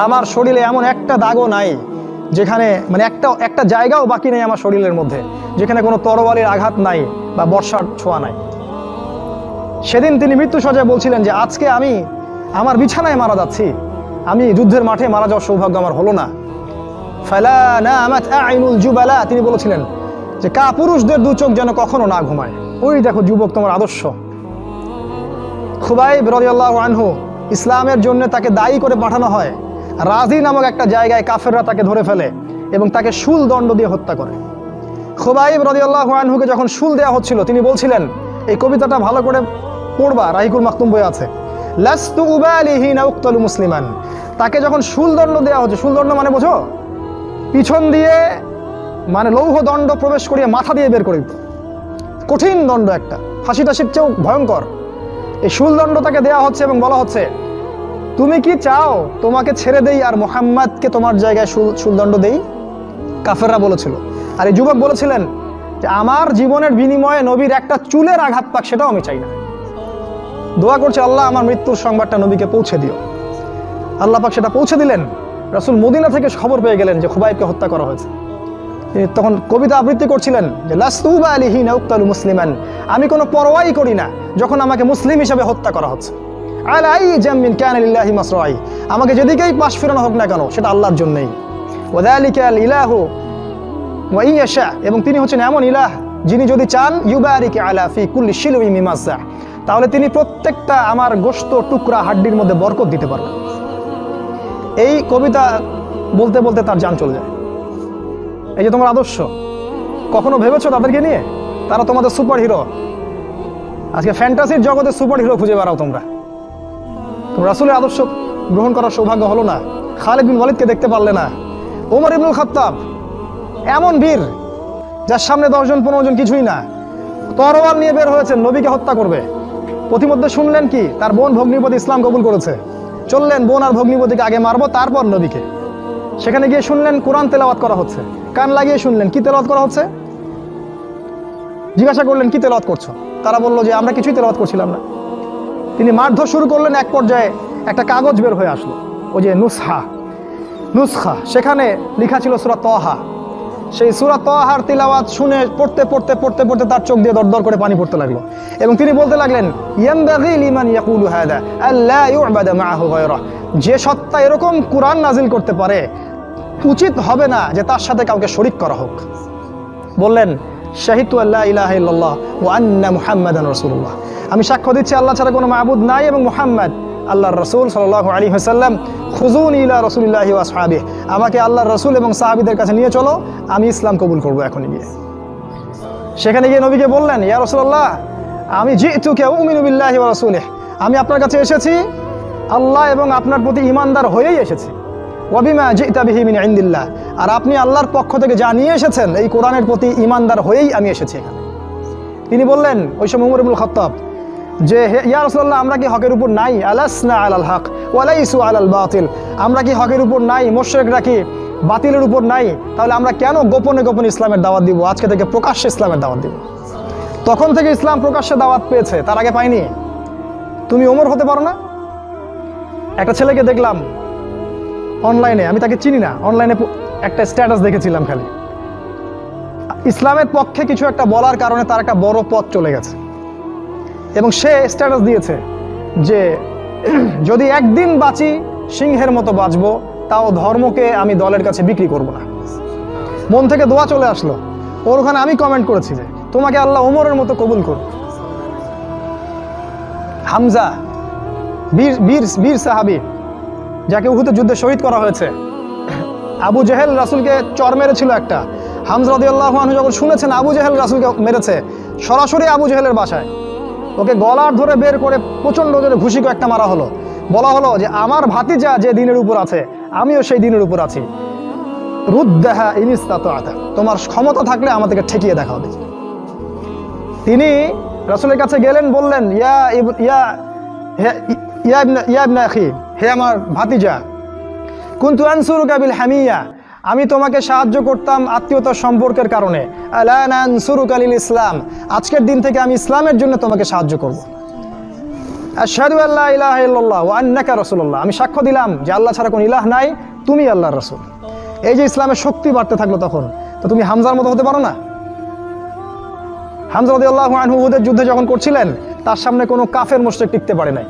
আমার শরীরে এমন একটা দাগও নাই যেখানে, মানে একটা জায়গাও বাকি নেই আমার শরীরের মধ্যে যেখানে কোনো তরবারির আঘাত নাই বা বর্ষার ছোঁয়া নাই। সেদিন তিনি মৃত্যু সজ্জায় বলছিলেন যে আজকে আমি আমার বিছানায় মারা যাচ্ছি, আমি যুদ্ধের মাঠে মারা যাওয়ার সৌভাগ্য আমার হলো না। ফালা নামাত আইনুল জুবালা, তিনি বলেছিলেন যে কাপুরুষদের দু চোখ যেন কখনো না ঘুমায়। ওই দেখো যুবক, তোমার আদর্শ। খুবাইব রাদিয়াল্লাহু আনহু, ইসলামের জন্য তাকে দায়ী করে পাঠানো হয়। রাজি নামক একটা জায়গায় কাফেররা তাকে ধরে ফেলে এবং তাকে শুল দণ্ড দিয়ে হত্যা করে। খুবাইব রাদিয়াল্লাহু আনহুকে যখন শুল দেওয়া হচ্ছিল, তিনি বলছিলেন, এই কবিতাটা ভালো করে পড়বা, রাহিকুল মাকতুম বই আছে, লাস্তু উবালি হিনা উক্তালু মুসলিমান। তাকে যখন শুল দণ্ড দেওয়া হচ্ছে, শুল দণ্ড মানে বোঝো, পিছন দিয়ে মানে লৌহ দণ্ড প্রবেশ করিয়ে মাথা দিয়ে বের করে দিত, কঠিন দণ্ড, একটা ফাঁসি টাসির চেয়েও ভয়ঙ্কর। এই শুল দণ্ড তাকে দেওয়া হচ্ছে এবং বলা হচ্ছে, তুমি কি চাও তোমাকে ছেড়ে দেই আর মুহাম্মাদকে তোমার জায়গায় শুলদণ্ড দেই? কাফেররা বলেছিল। আর এই যুবক বলেছিলেন যে আমার জীবনের বিনিময়ে নবীর একটা চুলের আঘাত পাক, সেটাও আমি চাই না। দোয়া করছে, আল্লাহ আমার মৃত্যুর সংবাদটা নবীকে পৌঁছে দিও। আল্লাহ পাক সেটা পৌঁছে দিলেন। রাসূল মদিনা থেকে খবর পেয়ে গেলেন যে খুবাইবকে হত্যা করা হয়েছে। তিনি তখন কবিতা আবৃত্তি করছিলেন যে লাস্তু উবালি হিনা উক্তালু মুসলিমান, আমি কোনো পরোয়াই করি না যখন আমাকে মুসলিম হিসেবে হত্যা করা হচ্ছে। আলাই জামিন কানা লিল্লাহি মাসরাই, আমাকে যেদিকেই পাশ ফেরানো হোক না কেন সেটা আল্লাহর জন্যই। ওয়াযালিকাল ইলাহু ওয়া ইয়াশা, এবং তিনি হচ্ছেন এমন ইলাহ যিনি যদি চান ইউবারিক আলা ফি কুল্লি শিলুই মিমাসা, তাহলে তিনি প্রত্যেকটা আমার গোশত টুকরা হাড্ডির মধ্যে বরকত দিতে পারবেন। এই কবিতা বলতে বলতে তার জান চলে যায়। এই যে তোমার আদর্শ, কখনো ভেবেছো তাদেরকে নিয়ে? তারা তোমাদের সুপার হিরো। আজকে ফ্যান্টাসির জগতে সুপার হিরো খুঁজে বেড়াও তোমরা। রাসূলের আদর্শ গ্রহণ করার সৌভাগ্য হলো না, খালিদ বিন ওয়ালিদকে দেখতে পারলে না। ওমর ইবনুল খাত্তাব এমন বীর, যার সামনে 10 জন 15 জন কিছুই না, তরোয়াল নিয়ে বের হয়েছেন নবীকে হত্যা করবে। প্রতিমধ্যে শুনলেন কি, তার বোন ভগ্নিপতি ইসলাম কবুল করেছে। চললেন বোন আর ভগ্নিপতিকে আগে মারবো, তারপর নবীকে। সেখানে গিয়ে শুনলেন কোরআন তেলাওয়াত করা হচ্ছে, কান লাগিয়ে শুনলেন কি তেলাওয়াত করা হচ্ছে। জিজ্ঞাসা করলেন কি তেলাওয়াত করছো? তারা বললো যে আমরা কিছুই তেলাওয়াত করছিলাম না। তিনি মারধর শুরু করলেন। এক পর্যায়ে একটা কাগজ বের হয়ে আসলো, ওই যে নুসখা, সেখানে লেখা ছিল সূরা তাহা। সেই সূরা তাহার তিলাওয়াত শুনে পড়তে পড়তে পড়তে পড়তে তার চোখ দিয়ে দরদর করে পানি পড়তে লাগলো এবং তিনি বলতে লাগলেন, ইয়ানবাগি লিমান ইয়াকুলু হাদা আল্লা ইউবাদা মাআহু গায়রা, যে সত্তা এরকম কুরআন নাজিল করতে পারে উচিত হবে না যে তার সাথে কাউকে শরীক করা হোক। বললেন, শাহিদতু আল্লা ইলাহা ইল্লাল্লাহ ওয়া আন্না মুহাম্মাদান রাসূলুল্লাহ, আমি সাক্ষ্য দিচ্ছি আল্লাহ ছাড়া কোনো মাবুদ নাই এবং মুহাম্মদ আল্লাহর রাসূল সাল্লাল্লাহু আলাইহি ওয়াসাল্লাম। খুযুনি ইলা রাসূলিল্লাহি ওয়া আসহাবিহি, আমাকে আল্লাহর রাসূল এবং সাহাবীদের কাছে নিয়ে চলো, আমি ইসলাম কবুল করব এখনই গিয়ে। সেখানে গিয়ে নবীকে বললেন, ইয়া রাসূলুল্লাহ, আমি জিতুকা উমিনু বিল্লাহি ওয়া রাসূলিহি, আমি আপনার কাছে এসেছি আল্লাহ এবং আপনার প্রতি ঈমানদার হয়েই এসেছি। ওয়া বিমা জিতা বিহি মিন ইনদিল্লাহ, আর আপনি আল্লাহর পক্ষ থেকে যা নিয়ে এসেছেন এই কোরআনের প্রতি ঈমানদার হয়েই আমি এসেছি এখানে। তিনি বললেন, ওই সময় ওমর ইবনুল খাত্তাব, যে ইয়া রাসূলুল্লাহ, আমরা কি হকের উপর নাই? আলাসনা আলাল হক ওয়া লাইসু আলাল বাতিল, আমরা কি হকের উপর নাই? মুশরিকরা কি বাতিলের উপর নাই? তাহলে আমরা কেন গোপনে গোপনে ইসলামের দাওয়াত দিব? আজকে থেকে প্রকাশ্যে ইসলামের দাওয়াত দিব। তখন থেকে ইসলাম প্রকাশ্যে দাওয়াত পেয়েছে, তার আগে পায়নি। তুমি ওমর হতে পারো না? একটা ছেলেকে দেখলাম অনলাইনে, আমি তাকে চিনি না, অনলাইনে একটা স্ট্যাটাস দেখেছিলাম, খালি ইসলামের পক্ষে কিছু একটা বলার কারণে তার একটা বড় পথ চলে গেছে এবং সে স্ট্যাটাস দিয়েছে যে যদি একদিন বাঁচি সিংহের মতো বাঁচবো, তাও ধর্মকে আমি দলের কাছে বিক্রি করব না। মন থেকে দোয়া চলে আসলো। ওর ওখানে আমি কমেন্ট করেছি যে তোমাকে আল্লাহ ওমরের মতো কবুল করুন। হামজা বীর বীর বীর সাহাবী, যাকে উহুদের যুদ্ধে শহীদ করা হয়েছে। আবু জেহেল রাসূলকে চর মেরেছিল একটা। হামজা রাদিয়াল্লাহু আনহু যখন শুনেছেন আবু জেহেল রাসূলকে মেরেছে, সরাসরি আবু জেহেলের বাসায় ওকে গলার ধরে বের করে প্রচণ্ড জোরে ঘুষি একটা মারা হলো। বলা হলো যে আমার ভাতিজা যে দিনের উপর আছে, আমিও সেই দিনের উপর আছি। রুদ্দাহা ইন ইসতাতা'তা, তোমার ক্ষমতা থাকলে আমাদেরকে ঠেকিয়ে দেখা হবে। তিনি রাসূলের কাছে গেলেন, বললেন ইয়া ইবনা আখি, হে আমার ভাতিজা, কুনতু আনসুরুকা বিল হামিয়া, আমি তোমাকে সাহায্য করতাম আত্মীয়তার সম্পর্কের কারণে। আলা নানসুরুকা লিল ইসলাম, আজকের দিন থেকে আমি ইসলামের জন্য তোমাকে সাহায্য করব। আশহাদু আল্লা ইলাহা ইল্লাল্লাহ ওয়া আন্নাকা রাসূলুল্লাহ, আমি সাক্ষ্য দিলাম যে আল্লাহ ছাড়া কোনো ইলাহ নাই, তুমি আল্লাহর রাসূল। এই যে ইসলামের শক্তি বাড়তে থাকলো, তখন তো তুমি হামজার মতো হতে পারো না? হামজা রাদিয়াল্লাহু আনহু উহুদের যুদ্ধে যখন করছিলেন, তার সামনে কোনো কাফের মুশরিক টিকতে পারে নাই।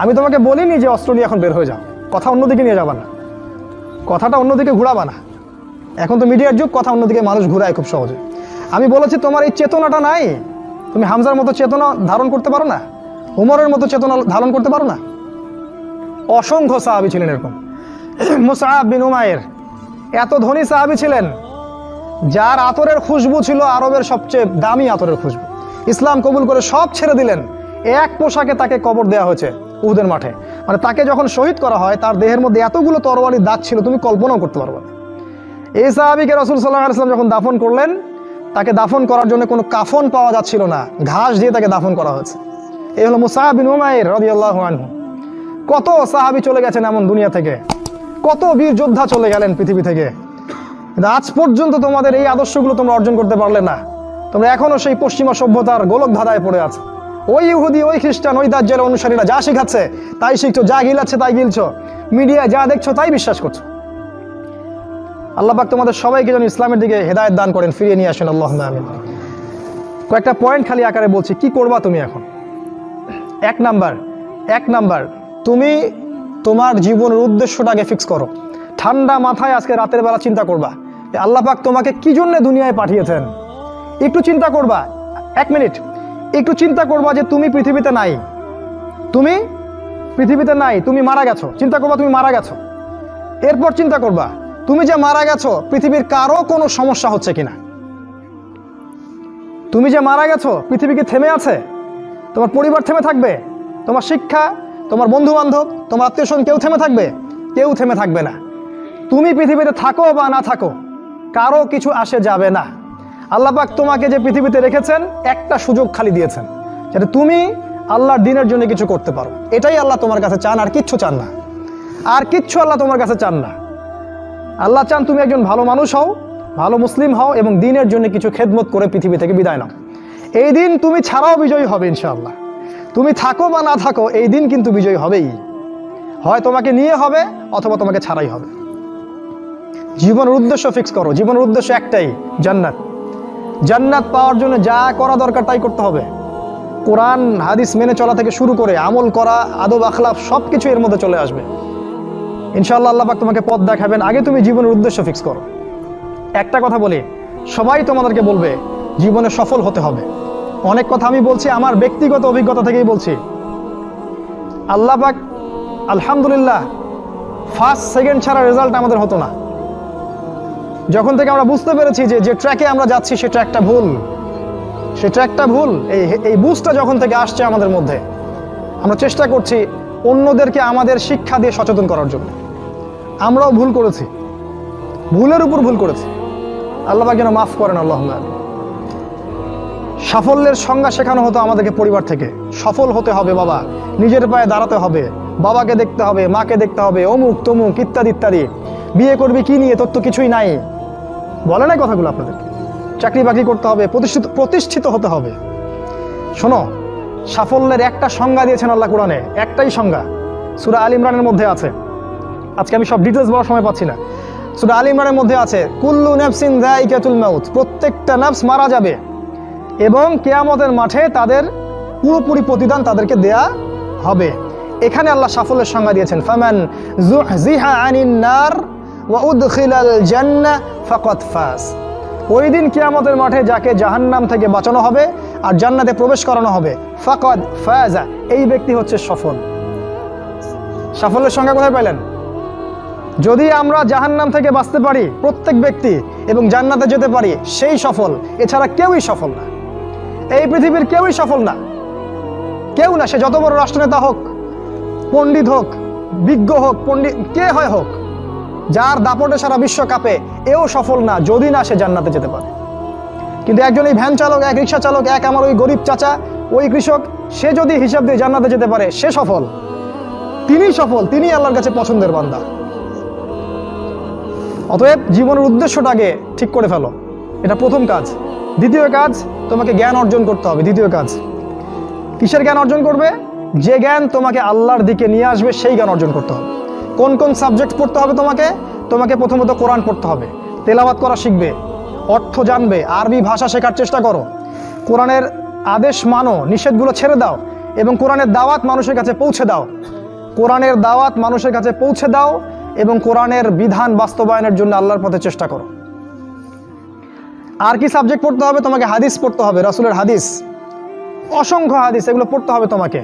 আমি তোমাকে বলিনি যে অস্ত্র নিয়ে এখন বের হয়ে যাও, কথা অন্যদিকে নিয়ে যাবা না, কথাটা অন্যদিকে ঘুরাবা না। এখন তো মিডিয়ার যুগ, কথা অন্যদিকে মানুষ ঘুরায় খুব সহজে। আমি বলেছি তোমার এই চেতনাটা নাই, তুমি হামজার মতো চেতনা ধারণ করতে পারো না, উমরের মতো চেতনা ধারণ করতে পারো না। অসংখ্য সাহাবী ছিলেন এরকম। মুসআব বিন উমাইর এত ধনী সাহাবী ছিলেন, যার আতরের খুশবু ছিল আরবের সবচেয়ে দামি আতরের খুশবু। ইসলাম কবুল করে সব ছেড়ে দিলেন, এক পোশাকে তাকে কবর দেওয়া হয়েছে উহুদের মাঠে। মানে তাকে যখন শহীদ করা হয়, তার দেহের মধ্যে এতগুলো তরবারির দাগ ছিল, তুমি কল্পনাও করতে পারবে না। এই সাহাবীকে রাসূল সাল্লাল্লাহু আলাইহি ওয়াসাল্লাম যখন দাফন করলেন, তাকে দাফন করার জন্য কোনো কাফন পাওয়া যাচ্ছিল না, ঘাস দিয়ে তাকে দাফন করা হয়েছে। এই হলো মুসআব বিন উমাইর রাদিয়াল্লাহু আনহু। কত সাহাবী চলে গেছেন এমন দুনিয়া থেকে, কত বীর যোদ্ধা চলে গেলেন পৃথিবী থেকে, কিন্তু আজ পর্যন্ত তোমাদের এই আদর্শগুলো তোমরা অর্জন করতে পারলে না। তোমরা এখনো সেই পশ্চিমা সভ্যতার গোলক ধাঁধায় পড়ে আছো। ওই ইহুদি, ওই খ্রিস্টান, ওই দাজ্জালের অনুসারীরা যা শিখাচ্ছে তাই শিখছো, যা গিলাচ্ছে তাই গিলছো, মিডিয়ায় যা দেখছো তাই বিশ্বাস করছো। আল্লাহ পাক তোমাদের সবাইকে যেন ইসলামের দিকে হেদায়েত দান করেন, ফিরিয়ে নিয়ে আসেন, আল্লাহুম্মা আমিন। কয়েকটা পয়েন্ট খালি আকারে বলছি, কি করবা তুমি এখন। এক নাম্বার, তুমি তোমার জীবনের উদ্দেশ্যটাকে ফিক্স করো। ঠান্ডা মাথায় আজকে রাতের বেলা চিন্তা করবা যে আল্লাহ পাক তোমাকে কি জন্য দুনিয়ায় পাঠিয়েছেন। একটু চিন্তা করবা, 1 মিনিট একটু চিন্তা করবা যে তুমি পৃথিবীতে নাই, তুমি মারা গেছো। চিন্তা করবা তুমি মারা গেছো। এরপর চিন্তা করবা তুমি যে মারা গেছো, পৃথিবীর কারো কোনো সমস্যা হচ্ছে কিনা। তুমি যে মারা গেছো, পৃথিবী কি থেমে আছে? তোমার পরিবার থেমে থাকবে? তোমার শিক্ষা, তোমার বন্ধু বান্ধব, তোমার আত্মীয়স্বজন কেউ থেমে থাকবে? কেউ থেমে থাকবে না। তুমি পৃথিবীতে থাকো বা না থাকো, কারো কিছু আসে যাবে না। আল্লাহ পাক তোমাকে যে পৃথিবীতে রেখেছেন, একটা সুযোগ খালি দিয়েছেন, যাতে তুমি আল্লাহর দ্বীনের জন্য কিছু করতে পারো। এটাই আল্লাহ তোমার কাছে চান, আর কিচ্ছু চান না। আর কিচ্ছু আল্লাহ তোমার কাছে চান না। আল্লাহ চান তুমি একজন ভালো মানুষ হও, ভালো মুসলিম হও, এবং দ্বীনের জন্য কিছু খেদমত করে পৃথিবী থেকে বিদায় নাও। এই দিন তুমি ছাড়াও বিজয়ী হবে ইনশাআল্লাহ। তুমি থাকো বা না থাকো, এই দিন কিন্তু বিজয়ী হবেই। হয় তোমাকে নিয়ে হবে, অথবা তোমাকে ছাড়াই হবে। জীবনের উদ্দেশ্য ফিক্স করো। জীবনের উদ্দেশ্য একটাই, জান্নাত। জান্নাত পাওয়ার জন্য যা করা দরকার তাই করতে হবে। কোরআন হাদিস মেনে চলা থেকে শুরু করে আমল করা, আদব আখলাক সব কিছু এর মধ্যে চলে আসবে ইনশাআল্লাহ। আল্লাহ পাক তোমাকে পথ দেখাবেন। আগে তুমি জীবনের উদ্দেশ্য ফিক্স করো। একটা কথা বলি, সবাই তোমাদেরকে বলবে জীবনে সফল হতে হবে। অনেক কথা আমি বলছি আমার ব্যক্তিগত অভিজ্ঞতা থেকেই বলছি। আল্লাহ পাক আলহামদুলিল্লাহ, ফার্স্ট সেকেন্ড ছাড়া রেজাল্ট আমাদের হতো না। যখন থেকে আমরা বুঝতে পেরেছি যে ট্র্যাকে আমরা যাচ্ছি সে ট্র্যাকটা ভুল, এই বুঝটা যখন থেকে আসছে আমাদের মধ্যে, আমরা চেষ্টা করছি অন্যদেরকে আমাদের শিক্ষা দিয়ে সচেতন করার জন্য। আমরাও ভুল করেছি, ভুলের উপর ভুল করেছি। আল্লাহ পাক যেন মাফ করেন, আল্লাহুম্মা আমিন। সাফল্যের সংজ্ঞা শেখানো হতো আমাদেরকে পরিবার থেকে। সফল হতে হবে বাবা, নিজের পায়ে দাঁড়াতে হবে, বাবাকে দেখতে হবে, মাকে দেখতে হবে, অমুক তমুক ইত্যাদি ইত্যাদি। বিয়ে করবি কি নিয়ে, তোর তো কিছুই নাই, বলে নাই কথাগুলো আপনাদেরকে। চাকরি বাকরি করতে হবে, প্রতিষ্ঠিত হতে হবে। শোনো, সাফল্যের একটা সংজ্ঞা দিয়েছেন আল্লাহ কোরআনে, একটাই সংজ্ঞা, সূরা আল ইমরানের মধ্যে আছে। আজকে আমি সব ডিটেলস বলার সময় পাচ্ছি না। সূরা আল ইমরানের মধ্যে আছে, কুল্লু নাফসিন যায়িকাতুল মাউত, প্রত্যেকটা নফস মারা যাবে এবং কিয়ামতের মাঠে তাদের পুরোপুরি প্রতিদান তাদেরকে দেয়া হবে। এখানে আল্লাহ সাফল্যের সংজ্ঞা দিয়েছেন, ফামান যুহজিহা আনিন নার ওয়া উদখিলাল জান্নাহ ফাকাদ ফাজ। ওই দিন কিয়ামতের মাঠে যাকে জাহান্নাম থেকে বাঁচানো হবে আর জান্নাতে প্রবেশ করানো হবে, ফাকাদ ফাজা, এই ব্যক্তি হচ্ছে সফল। সাফল্যের সংজ্ঞা কোথায় পাইলেন? যদি আমরা জাহান্নাম থেকে বাঁচতে পারি প্রত্যেক ব্যক্তি এবং জান্নাতে যেতে পারি, সেই সফল। এছাড়া কেউই সফল না, এই পৃথিবীর কেউই সফল না, কেউ না। সে যত বড় রাষ্ট্রনেতা হোক, পণ্ডিত হোক, বিজ্ঞ হোক, পণ্ডিত কে হয় হোক, যার দাপটে সারা বিশ্ব কাঁপে, এও সফল না যদি না সে জান্নাতে যেতে পারে। কিন্তু একজন এই ভ্যান চালক, এক রিক্সা চালক, এক আমার ওই গরিব চাচা, ওই কৃষক, সে যদি হিসাব দিয়ে জান্নাতে যেতে পারে, সে সফল। তিনি সফল, তিনি আল্লাহর কাছে পছন্দের বান্দা। অতএব জীবনের উদ্দেশ্যটাকে ঠিক করে ফেলো, এটা প্রথম কাজ। দ্বিতীয় কাজ, তোমাকে জ্ঞান অর্জন করতে হবে। দ্বিতীয় কাজ, কিসের জ্ঞান অর্জন করবে? যে জ্ঞান তোমাকে আল্লাহর দিকে নিয়ে আসবে, সেই জ্ঞান অর্জন করতে হবে। কোন কোন সাবজেক্ট পড়তে হবে তোমাকে প্রথমত কোরআন পড়তে হবে, তেলাওয়াত করা শিখবে, অর্থ জানবে, আরবি ভাষা শেখার চেষ্টা করো, কোরআনের আদেশ মানো, নিষেধগুলো ছেড়ে দাও, এবং কোরআনের দাওয়াত মানুষের কাছে পৌঁছে দাও। কোরআনের দাওয়াত মানুষের কাছে পৌঁছে দাও এবং কোরআনের বিধান বাস্তবায়নের জন্য আল্লাহর পথে চেষ্টা করো। আর কি সাবজেক্ট পড়তে হবে? তোমাকে হাদিস পড়তে হবে, রাসূলের হাদিস, অসংখ্য হাদিস, এগুলো পড়তে হবে তোমাকে।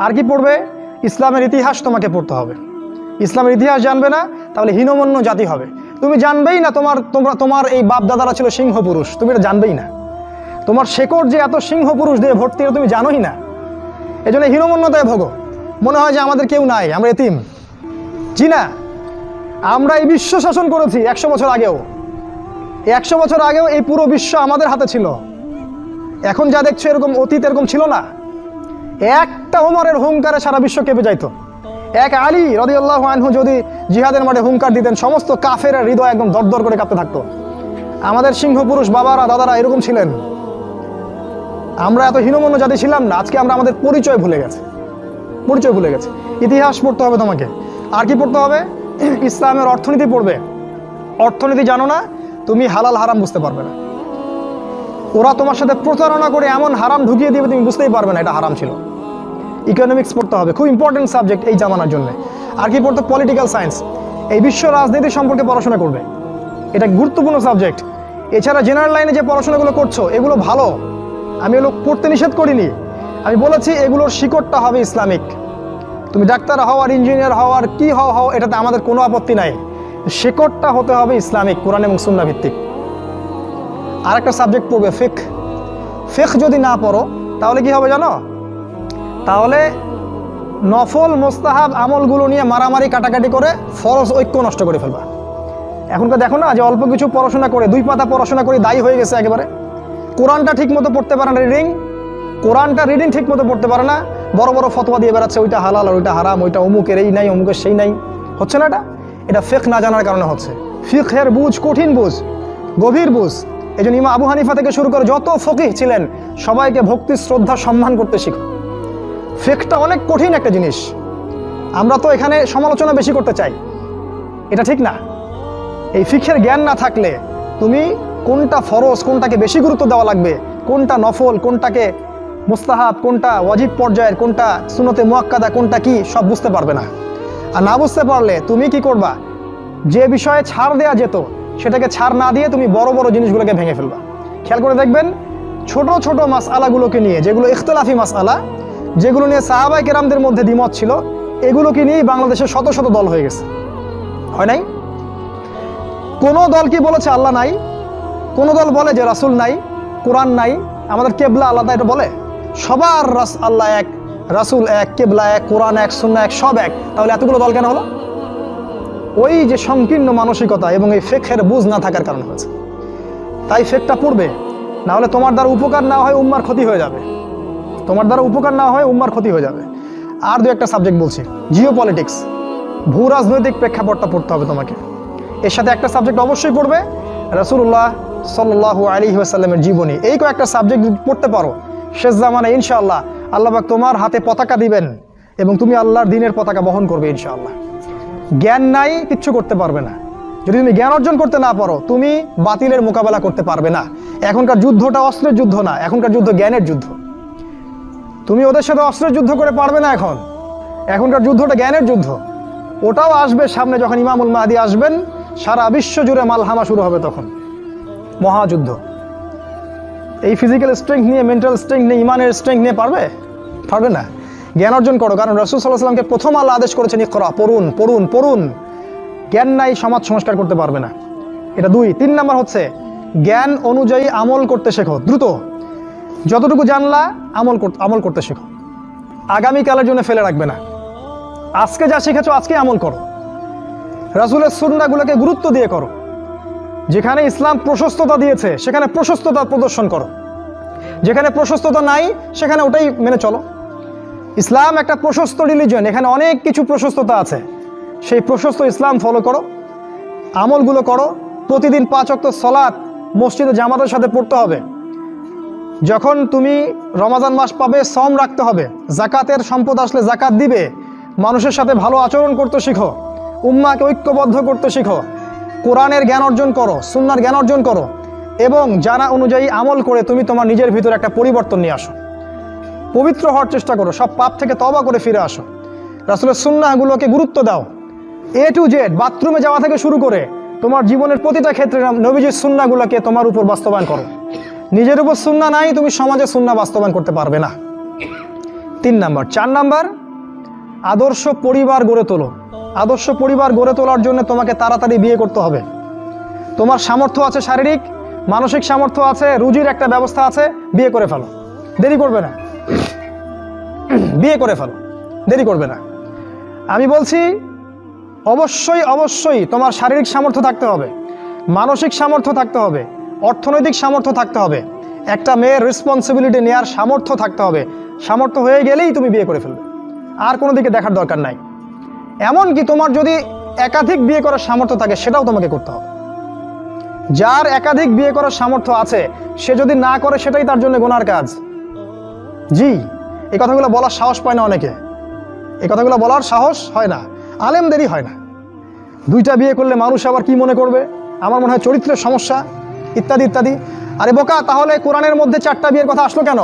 আর কি পড়বে? ইসলামের ইতিহাস তোমাকে পড়তে হবে। ইসলামের ইতিহাস জানবে না, তাহলে হীনমন্য জাতি হবে। তুমি জানবেই না তোমার এই বাপ দাদারা ছিল সিংহ পুরুষ, তুমি এটা জানবেই না। তোমার শেকড় যে এত সিংহ পুরুষ দিয়ে ভর্তি, এটা তুমি জানোই না। এই জন্য হীনমন্যতায় ভোগো, মনে হয় যে আমাদের কেউ নাই, আমরা এতিম। জি না, আমরা এই বিশ্ব শাসন করেছি 100 বছর আগেও। 100 বছর আগেও এই পুরো বিশ্ব আমাদের হাতে ছিল। এখন যা দেখছো এরকম অতীত এরকম ছিল না। একটা ওমরের হুঙ্কারে সারা বিশ্ব কেঁপে যাইতো। এক আলী রাদিয়াল্লাহু আনহু যদি জিহাদের মাঠে হুঙ্কার দিতেন, সমস্ত কাফের হৃদয় একদম দরদর করে কাঁপতে থাকতো। আমাদের সিংহ পুরুষ বাবারা দাদারা এরকম ছিলেন। আমরা এত হীনমন্য জাতি ছিলাম না। আজকে আমরা আমাদের পরিচয় ভুলে গেছি। ইতিহাস পড়তে হবে তোমাকে। আর কি পড়তে হবে? ইসলামের অর্থনীতি পড়বে। অর্থনীতি জানো না, তুমি হালাল হারাম বুঝতে পারবে না। ওরা তোমার সাথে প্রতারণা করে এমন হারাম ঢুকিয়ে দিবে, তুমি বুঝতেই পারবে না এটা হারাম ছিল। ইকোনমিক্স পড়তে হবে, খুব ইম্পর্টেন্ট সাবজেক্ট এই জামানার জন্য। আর কি পড়তে? পলিটিক্যাল সায়েন্স, এই বিশ্ব রাজনীতি সম্পর্কে পড়াশোনা করবে, এটা গুরুত্বপূর্ণ সাবজেক্ট। এছাড়া জেনারেল লাইনে যে পড়াশোনাগুলো করছো এগুলো ভালো, আমি এগুলো পড়তে নিষেধ করিনি। আমি বলেছি এগুলোর শিকড়টা হবে ইসলামিক। তুমি ডাক্তার হও আর ইঞ্জিনিয়ার হও আর কি হও, এটাতে আমাদের কোনো আপত্তি নাই। শিকড়টা হতে হবে ইসলামিক, কোরআন এবং সুন্নাহ ভিত্তিক। আর একটা সাবজেক্ট পড়বে ফিকহ। ফিকহ যদি না পড়ো তাহলে কি হবে জানো? তাহলে নফল মোস্তাহাব আমলগুলো নিয়ে মারামারি কাটাকাটি করে ফরজ ঐক্য নষ্ট করে ফেলবা। এখনকার দেখো না যে অল্প কিছু পড়াশোনা করে, 2 পাতা পড়াশোনা করে দায়ী হয়ে গেছে একেবারে। কোরআনটা ঠিক মতো পড়তে পারে না, রিডিং ঠিক মতো পড়তে পারে না, বড় বড় ফতোয়া দিয়ে বেড়াচ্ছে, ওইটা হালাল আর ওইটা হারাম, ওইটা অমুকের এই নাই অমুকের সেই নাই। হচ্ছে না এটা ফিকহ না জানার কারণে হচ্ছে। ফিকহের বুঝ কঠিন বুঝ, গভীর বুঝ। এই জন্য ইমাম আবু হানিফা থেকে শুরু করে যত ফকিহ ছিলেন সবাইকে ভক্তি শ্রদ্ধা সম্মান করতে শিখো। ফিকহটা অনেক কঠিন একটা জিনিস। আমরা তো এখানে সমালোচনা বেশি করতে চাই, এটা ঠিক না। এই ফিকহের জ্ঞান না থাকলে তুমি কোনটা ফরজ, কোনটাকে বেশি গুরুত্ব দেওয়া লাগবে, কোনটা নফল, কোনটাকে মুস্তাহাব, কোনটা ওয়াজিব পর্যায়ের, কোনটা সুন্নতে মুআক্কাদা, কোনটা কি, সব বুঝতে পারবে না। আর না বুঝতে পারলে তুমি কি করবা? যে বিষয়ে ছাড় দেয়া যেত সেটাকে ছাড় না দিয়ে তুমি বড় বড় জিনিসগুলোকে ভেঙে ফেলবা। খেয়াল করে দেখবেন, ছোট ছোট মাসআলাগুলোকে নিয়ে, যেগুলো ইখতিলাফি মাসআলা, যেগুলো নিয়ে সাহাবায়ে কেরামদের মধ্যে দ্বিমত ছিল, এগুলোকে নিয়েই বাংলাদেশে শত শত দল হয়ে গেছে। হয় নাই? কোন দল কি বলেছে আল্লাহ নাই? কোন দল বলে যে রাসূল নাই, কোরআন নাই, আমাদের কেবলা আলাদা, এটা বলে? সবার আল্লাহ এক, রাসূল এক, কেবলা এক, কোরআন এক, সুন্নাহ এক, সব এক। তাহলে এতগুলো দল কেন হলো? ওই যে সংকীর্ণ মানসিকতা এবং এই ফিকহের বুঝ না থাকার কারণে হয়েছে। তাই ফিকহটা পড়বে, না হলে তোমার দ্বারা উপকার না হয় উম্মার ক্ষতি হয়ে যাবে। আর 2-1টা সাবজেক্ট বলছি। জিও পলিটিক্স, ভূ রাজনৈতিক প্রেক্ষাপটটা পড়তে হবে তোমাকে। এর সাথে একটা সাবজেক্ট অবশ্যই পড়বে, রাসূলুল্লাহ সাল্লাল্লাহু আলাইহি ওয়াসাল্লামের জীবনী। এই কয়েকটা সাবজেক্ট যদি পড়তে পারো, শেষ জামানায় ইনশাআল্লাহ আল্লাহ পাক তোমার হাতে পতাকা দিবেন এবং তুমি আল্লাহর দ্বীনের পতাকা বহন করবে ইনশাআল্লাহ। জ্ঞান নাই, কিচ্ছু করতে পারবে না। যদি তুমি জ্ঞান অর্জন করতে না পারো, তুমি বাতিলের মোকাবেলা করতে পারবে না। এখনকার যুদ্ধটা অস্ত্রের যুদ্ধ না, এখনকার যুদ্ধ জ্ঞানের যুদ্ধ। তুমি ওদের সাথে অস্ত্রের যুদ্ধ করে পারবে না। এখন এখনকার যুদ্ধটা জ্ঞানের যুদ্ধ, ওটাও আসবে সামনে যখন ইমামুল মাহদি আসবেন, সারা বিশ্ব জুড়ে মালহামা শুরু হবে, তখন মহাযুদ্ধ। এই ফিজিক্যাল স্ট্রেংথ নিয়ে, মেন্টাল স্ট্রেংথ নিয়ে, ইমানের স্ট্রেংথ নিয়ে পারবে না। জ্ঞান অর্জন করো, কারণ রাসূল সাল্লাল্লাহু আলাইহি ওয়াসাল্লামকে প্রথম আল্লাহ আদেশ করেছেন ইকরা, পড়ুন পড়ুন পড়ুন। জ্ঞান নাই সমাজ সংস্কার করতে পারবে না, এটা 2। 3 নাম্বার হচ্ছে জ্ঞান অনুযায়ী আমল করতে শেখো, দ্রুত যতটুকু জানলা আমল করতে শেখো, আগামীকালের জন্য ফেলে রাখবে না। আজকে যা শিখেছো আজকে আমল করো, রাসূলের সুন্নাহগুলোকে গুরুত্ব দিয়ে করো। যেখানে ইসলাম প্রশস্ততা দিয়েছে সেখানে প্রশস্ততা প্রদর্শন করো, যেখানে প্রশস্ততা নাই সেখানে ওটাই মেনে চলো। ইসলাম একটা প্রশস্ত রিলিজিয়ন, এখানে অনেক কিছু প্রশস্ততা আছে, সেই প্রশস্ত ইসলাম ফলো করো, আমলগুলো করো। প্রতিদিন 5 ওয়াক্ত সালাত মসজিদে জামাতের সাথে পড়তে হবে। যখন তুমি রমাজান মাস পাবে, সওম রাখতে হবে। জাকাতের সম্পদ আসলে জাকাত দিবে। মানুষের সাথে ভালো আচরণ করতে শিখো, উম্মাহকে ঐক্যবদ্ধ করতে শিখো, কোরআনের জ্ঞান অর্জন করো, সুন্নাহর জ্ঞান অর্জন করো, এবং জানা অনুযায়ী আমল করে তুমি তোমার নিজের ভিতরে একটা পরিবর্তন নিয়ে আসো। পবিত্র হওয়ার চেষ্টা করো, সব পাপ থেকে তওবা করে ফিরে আসো। রাসূলের সুন্নাহগুলোকে গুরুত্ব দাও। A to Z, বাথরুমে যাওয়া থেকে শুরু করে তোমার জীবনের প্রতিটা ক্ষেত্রে নবীজির সুন্নাহগুলোকে তোমার উপর বাস্তবায়ন করো। নিজের উপর সুন্নাহ নাই, তুমি সমাজে সুন্নাহ বাস্তবায়ন করতে পারবে না। 3 নাম্বার। 4 নাম্বার, আদর্শ পরিবার গড়ে তোলো। আদর্শ পরিবার গড়ে তোলার জন্য তোমাকে তাড়াতাড়ি বিয়ে করতে হবে। তোমার সামর্থ্য আছে, শারীরিক মানসিক সামর্থ্য আছে, রুজির একটা ব্যবস্থা আছে, বিয়ে করে ফেলো, দেরি করবে না। বিয়ে করে ফেলো, দেরি করবে না। আমি বলছি অবশ্যই অবশ্যই তোমার শারীরিক সামর্থ্য থাকতে হবে, মানসিক সামর্থ্য থাকতে হবে, অর্থনৈতিক সামর্থ্য থাকতে হবে, একটা মেয়ের রেসপন্সিবিলিটি নেওয়ার সামর্থ্য থাকতে হবে। সামর্থ্য হয়ে গেলেই তুমি বিয়ে করে ফেলবে, আর কোনো দিকে দেখার দরকার নাই। এমনকি তোমার যদি একাধিক বিয়ে করার সামর্থ্য থাকে সেটাও তোমাকে করতে হবে। যার একাধিক বিয়ে করার সামর্থ্য আছে সে যদি না করে সেটাই তার জন্য গুনার কাজ। জি, এই কথাগুলো বলার সাহস পায় না অনেকে, এই কথাগুলো বলার সাহস হয় না, আলেমদেরই হয় না। 2টা বিয়ে করলে মানুষ আবার কি মনে করবে, আমার মনে হয় চরিত্রের সমস্যা, ইত্যাদি ইত্যাদি। আরে বোকা, তাহলে কোরআনের মধ্যে 4টা বিয়ের কথা আসলো কেন?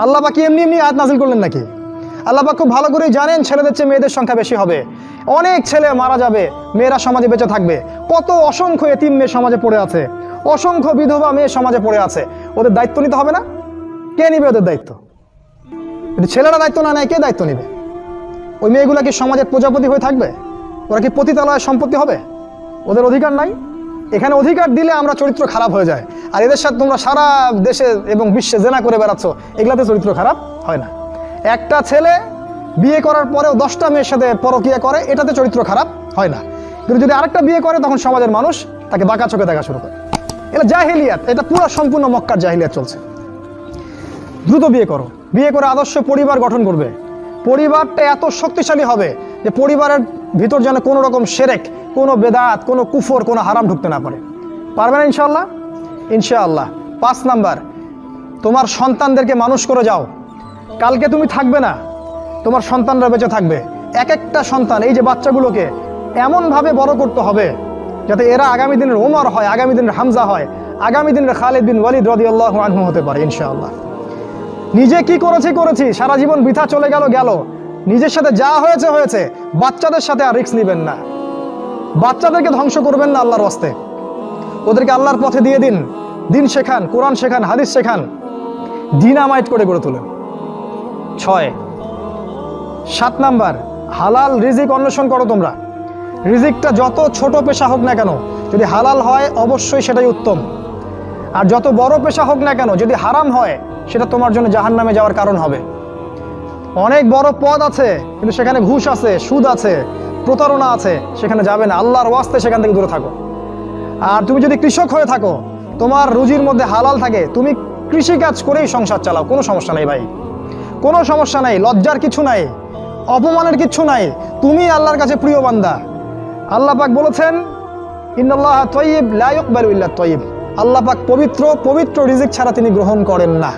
আল্লাহ পাক কি এমনি এমনি আয়াত নাজিল করলেন নাকি? আল্লাহ পাক খুব ভালো করেই জানেন ছেলেদের চেয়ে মেয়েদের সংখ্যা বেশি হবে, অনেক ছেলে মারা যাবে, মেয়েরা সমাজে বেঁচে থাকবে। কত অসংখ্য এতিম মেয়ে সমাজে পড়ে আছে, অসংখ্য বিধবা মেয়ে সমাজে পড়ে আছে, ওদের দায়িত্ব নিতে হবে না? কে নিবে ওদের দায়িত্ব? যদি ছেলেরা দায়িত্ব না নেয় কে দায়িত্ব নিবে? ওই মেয়েগুলা কি সমাজের প্রজাপতি হয়ে থাকবে? ওরা কি পতিতালয়ের সম্পত্তি হবে? ওদের অধিকার নাই। এখানে অধিকার দিলে আমরা চরিত্র খারাপ হয়ে যায়। আর এদের সাথে তোমরা সারা দেশে এবং বিশ্বে জেনা করে বেড়াচ্ছ, এগুলাতে চরিত্র খারাপ হয় না। একটা ছেলে বিয়ে করার পরেও 10টা মেয়ের সাথে পরকীয়া করে, এটাতে চরিত্র খারাপ হয় না। কিন্তু যদি আরেকটা বিয়ে করে তখন সমাজের মানুষ তাকে বাঁকা চোখে দেখা শুরু করে। এটা জাহিলিয়াত, এটা পুরো সম্পূর্ণ মক্কার জাহিলিয়াত চলছে। দ্রুত বিয়ে করো, বিয়ে করে আদর্শ পরিবার গঠন করবে। পরিবারটা এত শক্তিশালী হবে যে পরিবারের ভিতর যেন কোনো রকম শিরক, কোনো বেদাত, কোনো কুফর, কোনো হারাম ঢুকতে না পারে। পারবে না ইনশাআল্লাহ? ইনশাআল্লাহ। 5 নাম্বার, তোমার সন্তানদেরকে মানুষ করে যাও। কালকে তুমি থাকবে না, তোমার সন্তানরা বেঁচে থাকবে। এক একটা সন্তান, এই যে বাচ্চাগুলোকে এমনভাবে বড় করতে হবে যাতে এরা আগামী দিনের ওমর হয়, আগামী দিনের হামজা হয়, আগামী দিনের খালিদ বিন ওয়ালিদ রাদিয়াল্লাহু আনহু হতে পারে ইনশাআল্লাহ। নিজে কি করেছি সারা জীবন বৃথা চলে গেল। নিজের সাথে যা হয়েছে হয়েছে, বাচ্চাদের সাথে আর রিস্ক নেবেন না। বাচ্চাদেরকে ধ্বংস করবেন না আল্লাহর ওয়াস্তে। ওদেরকে আল্লাহর পথে দিয়ে দিন, দিন শেখান, কোরআন শেখান, হাদিস শেখান, ডিনামাইট করে গড়ে তোলেন। 6। 7 নাম্বার, হালাল রিজিক অন্বেষণ করো তোমরা। রিজিকটা যত ছোট পেশা হোক না কেন, যদি হালাল হয় অবশ্যই সেটাই উত্তম। আর যত বড় পেশা হোক না কেন, যদি হারাম হয় সেটা তোমার জন্য জাহান্নামে যাওয়ার কারণ হবে। অনেক বড় পদ আছে কিন্তু সেখানে ঘুষ আছে, সুদ আছে, প্রতারণা আছে, সেখানে যাবে না। আল্লাহর ওয়াস্তে সেখান থেকে দূরে থাকো। আর তুমি যদি কৃষক হয়ে থাকো, তোমার রুজির মধ্যে হালাল থাকে, তুমি কৃষিকাজ করেই সংসার চালাও, কোনো সমস্যা নেই ভাই, কোনো সমস্যা নাই। লজ্জার কিছু নাই, অপমানের কিছু নাই। তুমি আল্লাহর কাছে প্রিয় বান্দা। আল্লাহ পাক বলেছেন ইন্নাল্লাহা তাইয়্যিব লা ইয়াকবালু ইল্লা তাইয়্যিব। আল্লাহ পাক পবিত্র, পবিত্র রিজিক ছাড়া তিনি গ্রহণ করেন না।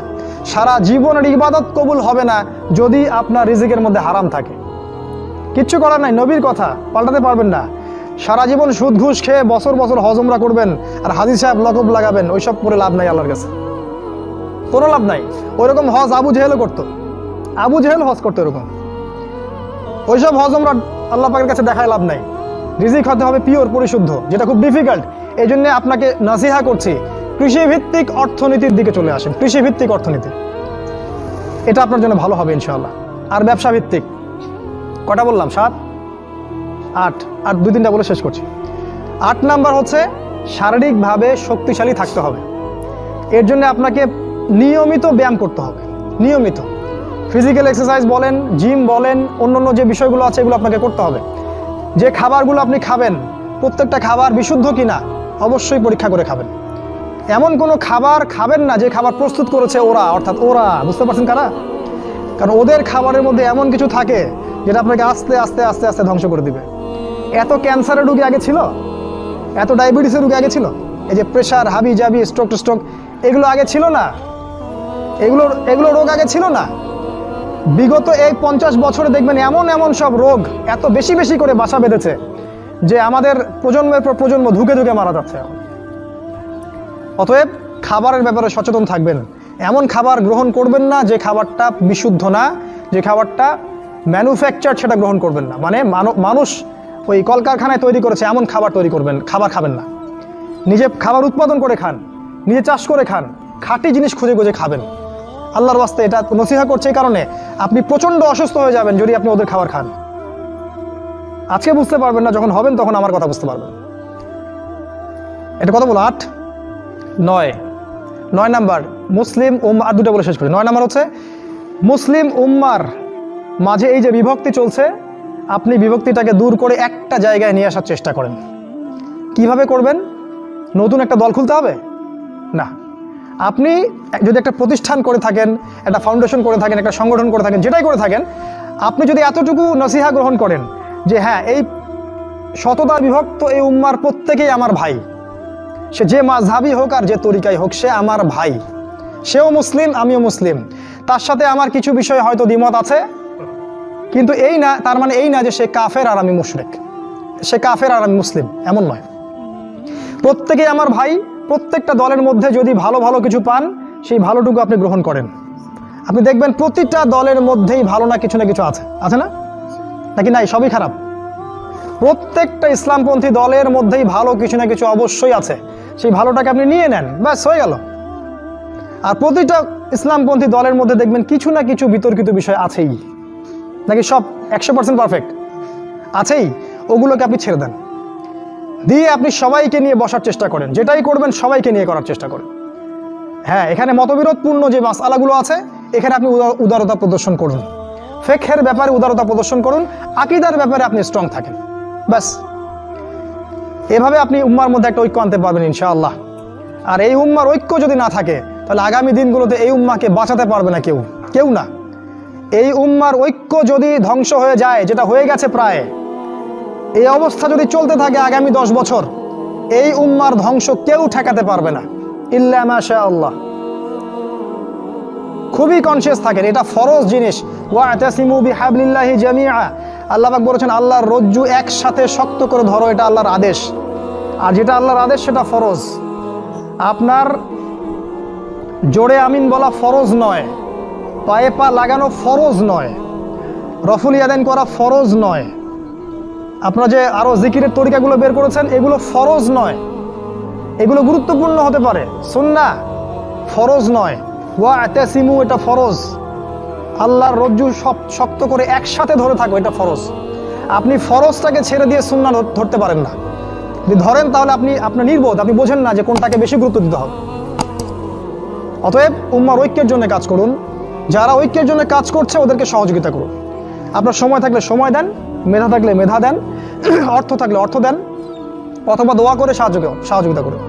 সারা জীবনের ইবাদত কবুল হবে না যদি আপনার রিজিকের মধ্যে হারাম থাকে। কিচ্ছু করার নাই, নবীর কথা পাল্টাতে পারবেন না। সারা জীবন সুদ ঘুষ খেয়ে বছর বছর হজ উমরা করবেন আর হাজি সাহেব লকব লাগাবেন, ওইসব করে লাভ নাই আল্লাহর কাছে, কোনো লাভ নাই। ওইরকম হজ আবু জেহেলও করতো, আবু জেহেল হজ করতো এরকম। ওইসব হজমরা আল্লাহ পাকের কাছে দেখায় লাভ নাই। রিজিক হতে হবে পিওর, পরিশুদ্ধ, যেটা খুব ডিফিকাল্ট। এই জন্য আপনাকে নাসিহা করছি, কৃষিভিত্তিক অর্থনীতির দিকে চলে আসেন। কৃষিভিত্তিক অর্থনীতি, এটা আপনার জন্য ভালো হবে ইনশাআল্লাহ। আর ব্যবসা ভিত্তিক, কটা বললাম? 7, 8, আর 2-3টা বলে শেষ করছি। 8 নাম্বার হচ্ছে শারীরিকভাবে শক্তিশালী থাকতে হবে। এর জন্য আপনাকে নিয়মিত ব্যায়াম করতে হবে। নিয়মিত ফিজিক্যাল এক্সারসাইজ বলেন, জিম বলেন, অন্য যে বিষয়গুলো আছে এগুলো আপনাকে করতে হবে। যে খাবারগুলো আপনি খাবেন, প্রত্যেকটা খাবার বিশুদ্ধ কিনা অবশ্যই পরীক্ষা করে খাবেন। এমন কোনো খাবার খাবেন না যে খাবার প্রস্তুত করেছে ওরা, অর্থাৎ ওরা, বুঝতে পারছেন কারা? কারণ ওদের খাবারের মধ্যে এমন কিছু থাকে যেটা আপনাকে আস্তে আস্তে আস্তে আস্তে ধ্বংস করে দিবে। এত ক্যান্সারের রোগী আগে ছিল, এত ডায়াবেটিসের রোগী আগে ছিল, এই যে প্রেশার, হাবি জাবি, স্ট্রোক, এগুলো আগে ছিল না। এগুলো রোগ আগে ছিল না। বিগত এই 50 বছরে দেখবেন এমন এমন সব রোগ এত বেশি বেশি করে বাসা বেঁধেছে যে আমাদের প্রজন্মের পর প্রজন্ম ধুকে ধুকে মারা যাচ্ছে এখন। অতএব খাবারের ব্যাপারে সচেতন থাকবেন। এমন খাবার গ্রহণ করবেন না যে খাবারটা বিশুদ্ধ না, যে খাবারটা ম্যানুফ্যাকচার, সেটা গ্রহণ করবেন না। মানে মানুষ ওই কলকারখানায় তৈরি করেছে এমন খাবার খাবার খাবেন না। নিজে খাবার উৎপাদন করে খান, নিজে চাষ করে খান, খাঁটি জিনিস খুঁজে খুঁজে খাবেন। আল্লাহর ওয়াস্তে এটা নসিহা করছে এই কারণে, আপনি প্রচণ্ড অসুস্থ হয়ে যাবেন যদি আপনি ওদের খাবার খান। আজকে বুঝতে পারবেন না, যখন হবেন তখন আমার কথা বুঝতে পারবেন। এটা কথা বলো। 8, 9 নাম্বার মুসলিম উম্মাহ, আর 2টা বলে শেষ করি। 9 নাম্বার হচ্ছে মুসলিম উম্মার মাঝে এই যে বিভক্তি চলছে, আপনি বিভক্তিটাকে দূর করে একটা জায়গায় নিয়ে আসার চেষ্টা করেন। কিভাবে করবেন? নতুন একটা দল খুলতে হবে না। আপনি যদি একটা প্রতিষ্ঠান করে থাকেন, একটা ফাউন্ডেশন করে থাকেন, একটা সংগঠন করে থাকেন, যেটাই করে থাকেন, আপনি যদি এতটুকু নসিহা গ্রহণ করেন যে হ্যাঁ, এই শততা বিভক্ত এই উম্মার প্রত্যেকেই আমার ভাই, সে যে মাযহাবই হোক আর যে তরিকাই হোক, সে আমার ভাই, সেও মুসলিম, আমিও মুসলিম, তার সাথে আমার কিছু বিষয় হয়তো দ্বিমত আছে, কিন্তু এই না, তার মানে এই না যে সে কাফের আর আমি মুশরিক, সে কাফের আর আমি মুসলিম, এমন নয়। প্রত্যেকেই আমার ভাই। প্রত্যেকটা দলের মধ্যে যদি ভালো ভালো কিছু পান, সেই ভালোটুকু আপনি গ্রহণ করেন। আপনি দেখবেন প্রতিটা দলের মধ্যেই ভালো না কিছু আছে, আছে না? নাকি নাই? সবই খারাপ? প্রত্যেকটা ইসলামপন্থী দলের মধ্যেই ভালো কিছু না কিছু অবশ্যই আছে। সেই ভালোটাকে আপনি নিয়ে নেন, ব্যাস হয়ে গেল। আর প্রতিটা ইসলামপন্থী দলের মধ্যে দেখবেন কিছু না কিছু বিতর্কিত বিষয় আছেই। নাকি সব 100% পারফেক্ট? আছেই। ওগুলোকে আপনি ছেড়ে দেন, দিয়ে আপনি সবাইকে নিয়ে বসার চেষ্টা করেন। যেটাই করবেন সবাইকে নিয়ে করার চেষ্টা করেন। হ্যাঁ, এখানে মতবিরোধপূর্ণ যে মাসআলাগুলো আছে, এখানে আপনি উদারতা প্রদর্শন করুন। ফিকহের ব্যাপারে উদারতা প্রদর্শন করুন, আকীদার ব্যাপারে আপনি স্ট্রং থাকেন, ব্যাস। এভাবে আপনি উম্মার মধ্যে একটা ঐক্য আনতে পারবেন ইনশাআল্লাহ। আর এই উম্মার ঐক্য যদি না থাকে, তাহলে আগামী দিনগুলোতে এই উম্মাকে বাঁচাতে পারবে না কেউ না। এই উম্মার ঐক্য যদি ধ্বংস হয়ে যায়, যেটা হয়ে গেছে প্রায়, এই অবস্থা যদি চলতে থাকে আগামী 10 বছর, এই উম্মার ধ্বংস কেউ ঠেকাতে পারবে না, ইল্লা মাশা আল্লাহ। খুবই কনসিয়াস থাকেন, এটা ফরজ জিনিস। ওয়াতাসিমু বিহাবলিল্লাহি জামিআ, আল্লাহ পাক বলেছেন আল্লাহর রজ্জু একসাথে শক্ত করে ধরো, এটা আল্লাহর আদেশ। আর যেটা আল্লাহর আদেশ সেটা ফরজ। আপনার জোরে আমিন বলা ফরজ নয়, পায়ে পা লাগানো ফরজ নয়, রফুল ইয়াদাইন করা ফরজ নয়, আপনারা যে আরো জিকিরের তরিকাগুলো বের করেছেন এগুলো ফরজ নয়। এগুলো গুরুত্বপূর্ণ হতে পারে, সুন্নাহ, ফরজ নয়। ওয়াতাসিমু, এটা ফরজ। আল্লাহর রজ্জু শক্ত করে একসাথে ধরে থাকো, এটা ফরজ। আপনি ফরজটাকে ছেড়ে দিয়ে সুন্নাহ ধরতে পারেন না। যদি ধরেন তাহলে আপনার নির্বোধ, আপনি বোঝেন না যে কোনটাকে বেশি গুরুত্ব দিতে হবে। অতএব উম্মার ঐক্যের জন্য কাজ করুন। যারা ঐক্যের জন্য কাজ করছে ওদেরকে সহযোগিতা করুন। আপনার সময় থাকলে সময় দেন, মেধা থাকলে মেধা দেন, অর্থ থাকলে অর্থ দেন, অথবা দোয়া করে সহযোগিতা করুন।